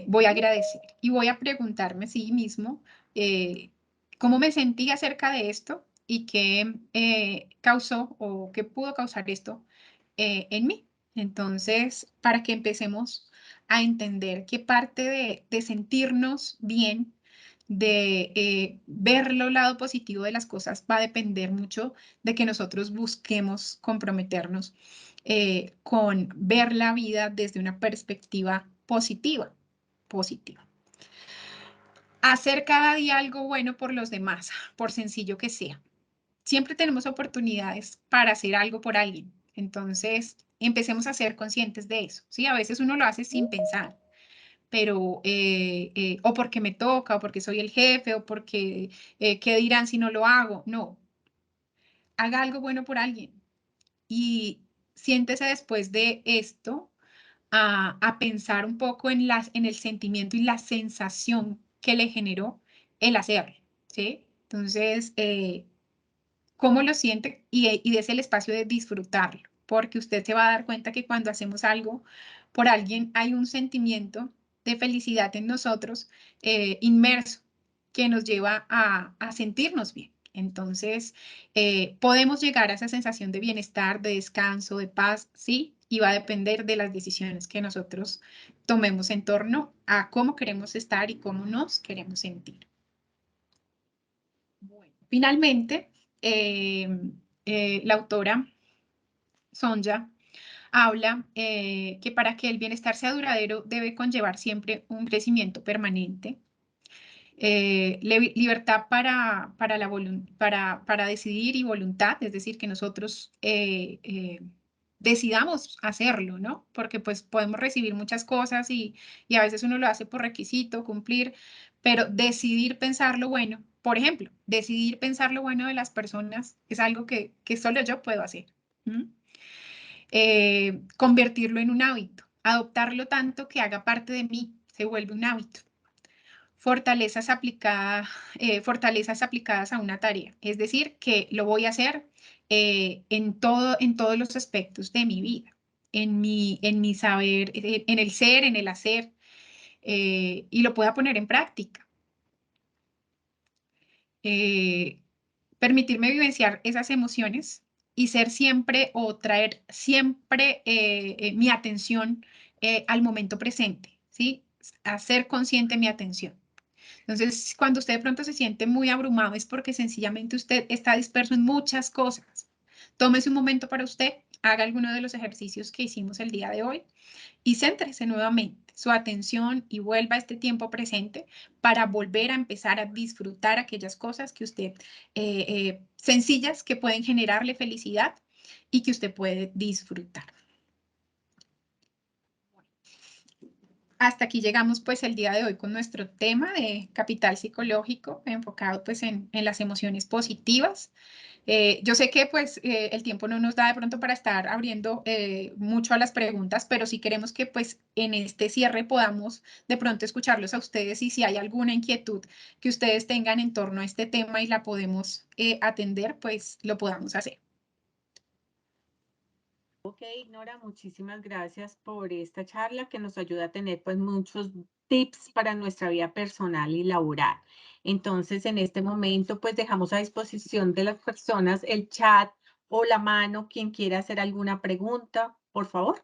Voy a agradecer y voy a preguntarme a sí mismo cómo me sentí acerca de esto y qué causó o qué pudo causar esto en mí. Entonces, para que empecemos a entender que parte de sentirnos bien, de ver lo lado positivo de las cosas, va a depender mucho de que nosotros busquemos comprometernos con ver la vida desde una perspectiva positiva. Hacer cada día algo bueno por los demás, por sencillo que sea. Siempre tenemos oportunidades para hacer algo por alguien. Entonces, empecemos a ser conscientes de eso. ¿Sí? A veces uno lo hace sin pensar, pero, o porque me toca, o porque soy el jefe, o porque, ¿qué dirán si no lo hago? No, haga algo bueno por alguien y siéntese después de esto a pensar un poco en el sentimiento y la sensación que le generó el hacerlo, ¿sí? Entonces, ¿cómo lo siente? Y des el espacio de disfrutarlo, porque usted se va a dar cuenta que cuando hacemos algo por alguien hay un sentimiento de felicidad en nosotros inmerso que nos lleva a sentirnos bien. Entonces, podemos llegar a esa sensación de bienestar, de descanso, de paz, sí, y va a depender de las decisiones que nosotros tomemos en torno a cómo queremos estar y cómo nos queremos sentir. Bueno, finalmente, eh, la autora Sonja habla que para que el bienestar sea duradero debe conllevar siempre un crecimiento permanente, libertad para decidir y voluntad, es decir, que nosotros decidamos hacerlo, ¿no? Porque pues podemos recibir muchas cosas y a veces uno lo hace por requisito, cumplir, pero decidir pensar lo bueno, por ejemplo, decidir pensar lo bueno de las personas es algo que solo yo puedo hacer. ¿Mm? Convertirlo en un hábito, adoptarlo tanto que haga parte de mí, se vuelve un hábito. Fortalezas aplicadas a una tarea, es decir, que lo voy a hacer en todos los aspectos de mi vida, en mi saber, en el ser, en el hacer, y lo pueda poner en práctica. Permitirme vivenciar esas emociones y ser siempre o traer siempre mi atención al momento presente, ¿sí? Hacer consciente mi atención. Entonces, cuando usted de pronto se siente muy abrumado es porque sencillamente usted está disperso en muchas cosas. Tómese un momento para usted, haga alguno de los ejercicios que hicimos el día de hoy y céntrese nuevamente su atención y vuelva a este tiempo presente para volver a empezar a disfrutar aquellas cosas que usted, sencillas, que pueden generarle felicidad y que usted puede disfrutar. Hasta aquí llegamos pues el día de hoy con nuestro tema de capital psicológico enfocado pues en las emociones positivas. Yo sé que pues el tiempo no nos da de pronto para estar abriendo mucho a las preguntas, pero sí queremos que pues en este cierre podamos de pronto escucharlos a ustedes y si hay alguna inquietud que ustedes tengan en torno a este tema y la podemos atender, pues lo podamos hacer. Ok, Nora, muchísimas gracias por esta charla que nos ayuda a tener pues muchos tips para nuestra vida personal y laboral. Entonces, en este momento pues dejamos a disposición de las personas el chat o la mano, quien quiera hacer alguna pregunta, por favor,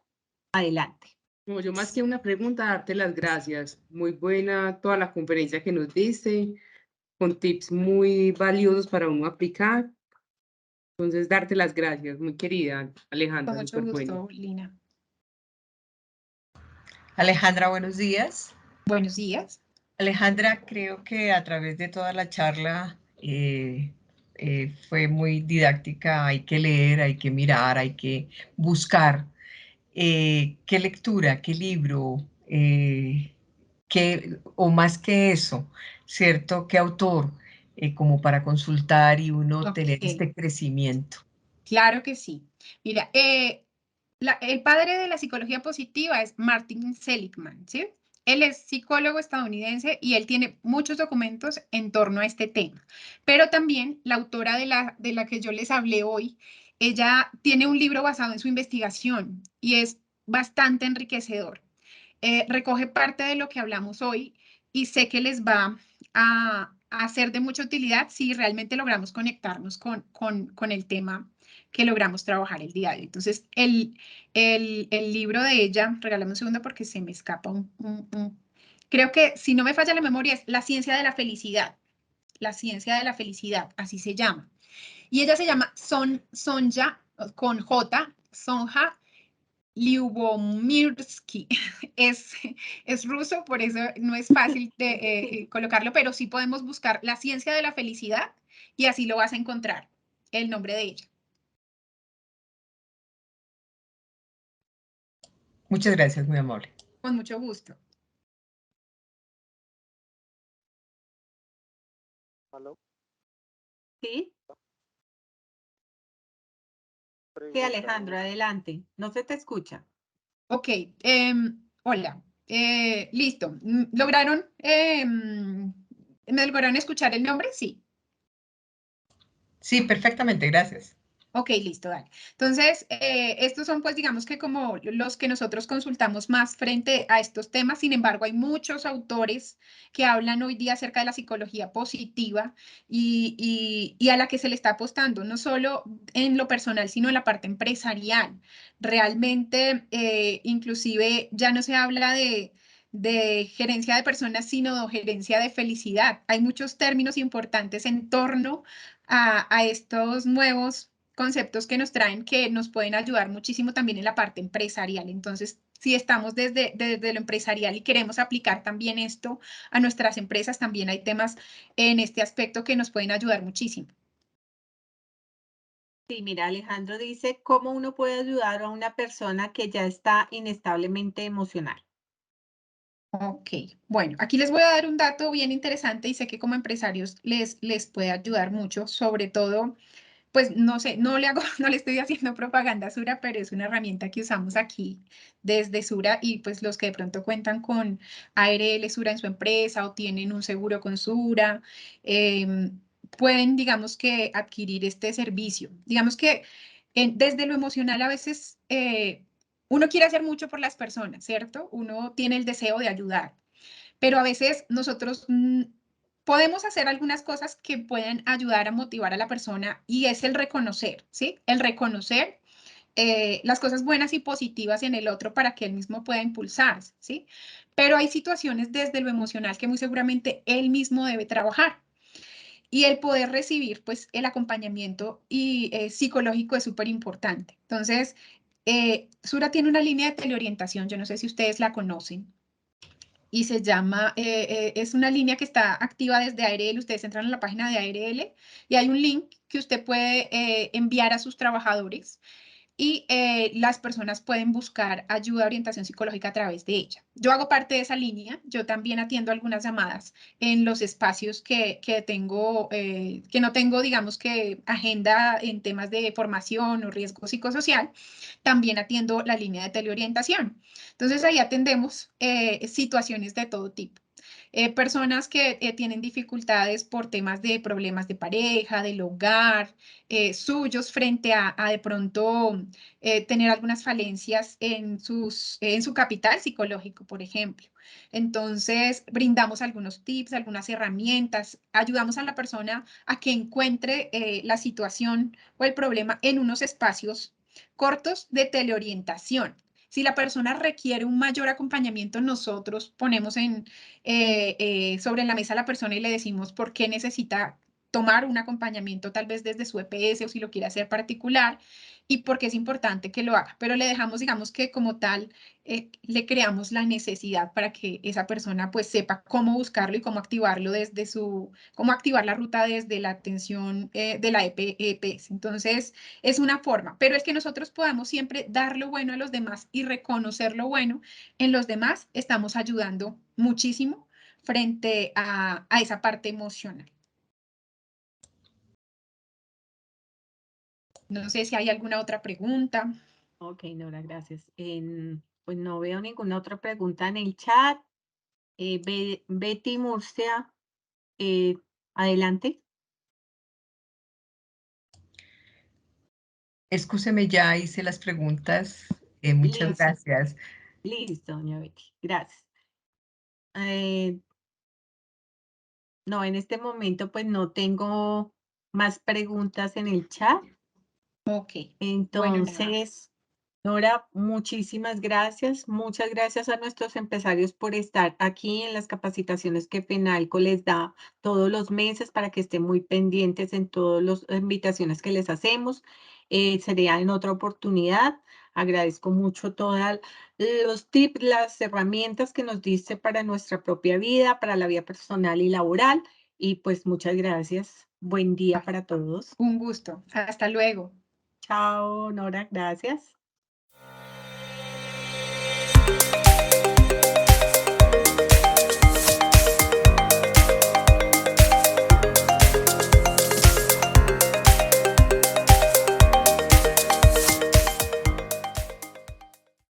adelante. No, yo más que una pregunta, darte las gracias. Muy buena toda la conferencia que nos diste, con tips muy valiosos para uno aplicar. Entonces, darte las gracias, muy querida Con Alejandra, mucho súper bueno. gusto, Lina. Alejandra, buenos días. Buenos días. Alejandra, creo que a través de toda la charla fue muy didáctica. Hay que leer, hay que mirar, hay que buscar qué lectura, qué libro, o más que eso, ¿cierto? ¿Qué autor? Como para consultar y uno tener Ok. este crecimiento. Claro que sí. Mira, el padre de la psicología positiva es Martin Seligman, ¿sí? Él es psicólogo estadounidense y él tiene muchos documentos en torno a este tema. Pero también la autora de la que yo les hablé hoy, ella tiene un libro basado en su investigación y es bastante enriquecedor. Recoge parte de lo que hablamos hoy y sé que les va a ser de mucha utilidad si realmente logramos conectarnos con el tema que logramos trabajar el día de hoy. Entonces, el libro de ella, regálame un segundo porque se me escapa creo que si no me falla la memoria es La ciencia de la felicidad. La ciencia de la felicidad, así se llama. Y ella se llama Sonja, con J, Sonja Lyubomirsky. Es ruso, por eso no es fácil de colocarlo, pero sí podemos buscar La ciencia de la felicidad y así lo vas a encontrar, el nombre de ella. Muchas gracias, muy amable. Con mucho gusto. ¿Aló? ¿Sí? Sí, Alejandro, adelante. No se te escucha. Ok, hola. Listo. ¿Me lograron escuchar el nombre? Sí. Sí, perfectamente, gracias. Ok, listo, dale. Entonces, estos son, pues, digamos que como los que nosotros consultamos más frente a estos temas. Sin embargo, hay muchos autores que hablan hoy día acerca de la psicología positiva y a la que se le está apostando, no solo en lo personal, sino en la parte empresarial. Realmente, inclusive, ya no se habla de gerencia de personas, sino de gerencia de felicidad. Hay muchos términos importantes en torno a estos nuevos conceptos que nos traen que nos pueden ayudar muchísimo también en la parte empresarial. Entonces, si estamos desde lo empresarial y queremos aplicar también esto a nuestras empresas, también hay temas en este aspecto que nos pueden ayudar muchísimo. Sí, mira, Alejandro dice, ¿cómo uno puede ayudar a una persona que ya está inestablemente emocional? Ok, bueno, aquí les voy a dar un dato bien interesante y sé que como empresarios les puede ayudar mucho, sobre todo, pues no sé, no le hago, no le estoy haciendo propaganda a Sura, pero es una herramienta que usamos aquí desde Sura y pues los que de pronto cuentan con ARL Sura en su empresa o tienen un seguro con Sura, pueden, digamos que, adquirir este servicio. Digamos que desde lo emocional a veces uno quiere hacer mucho por las personas, ¿cierto? Uno tiene el deseo de ayudar, pero a veces nosotros podemos hacer algunas cosas que pueden ayudar a motivar a la persona y es el reconocer, ¿sí? El reconocer las cosas buenas y positivas en el otro para que él mismo pueda impulsarse, ¿sí? Pero hay situaciones desde lo emocional que muy seguramente él mismo debe trabajar. Y el poder recibir, pues, el acompañamiento y, psicológico es súper importante. Entonces, Sura tiene una línea de teleorientación, yo no sé si ustedes la conocen, y se llama, es una línea que está activa desde ARL, ustedes entran a la página de ARL y hay un link que usted puede enviar a sus trabajadores y las personas pueden buscar ayuda, orientación psicológica a través de ella. Yo hago parte de esa línea, yo también atiendo algunas llamadas en los espacios que tengo, que no tengo, digamos que agenda en temas de formación o riesgo psicosocial, también atiendo la línea de teleorientación. Entonces ahí atendemos situaciones de todo tipo. Personas que tienen dificultades por temas de problemas de pareja, del hogar, suyos frente a de pronto tener algunas falencias en su capital psicológico, por ejemplo. Entonces, brindamos algunos tips, algunas herramientas, ayudamos a la persona a que encuentre la situación o el problema en unos espacios cortos de teleorientación. Si la persona requiere un mayor acompañamiento, nosotros ponemos sobre la mesa a la persona y le decimos por qué necesita tomar un acompañamiento tal vez desde su EPS o si lo quiere hacer particular y por qué es importante que lo haga. Pero le dejamos, digamos que como tal, le creamos la necesidad para que esa persona pues sepa cómo buscarlo y cómo activarlo desde cómo activar la ruta desde la atención de la EPS. Entonces, es una forma, pero es que nosotros podamos siempre dar lo bueno a los demás y reconocer lo bueno en los demás, estamos ayudando muchísimo frente a esa parte emocional. No sé si hay alguna otra pregunta. Ok, Nora, gracias. Pues no veo ninguna otra pregunta en el chat. Betty Murcia, eh, adelante. Excúseme, ya hice las preguntas. Muchas Listo, gracias. listo, doña Betty. Gracias. Eh, no, en este momento pues no tengo más preguntas en el chat. Ok, bueno, nada. Entonces, Nora, muchísimas gracias. Muchas gracias a nuestros empresarios por estar aquí en las capacitaciones que Penalco les da todos los meses para que estén muy pendientes en todas las invitaciones que les hacemos. Sería en otra oportunidad. Agradezco mucho todos los tips, las herramientas que nos diste para nuestra propia vida, para la vida personal y laboral. Y pues muchas gracias. Buen día para todos. Un gusto. Hasta luego. Chao, Nora, gracias.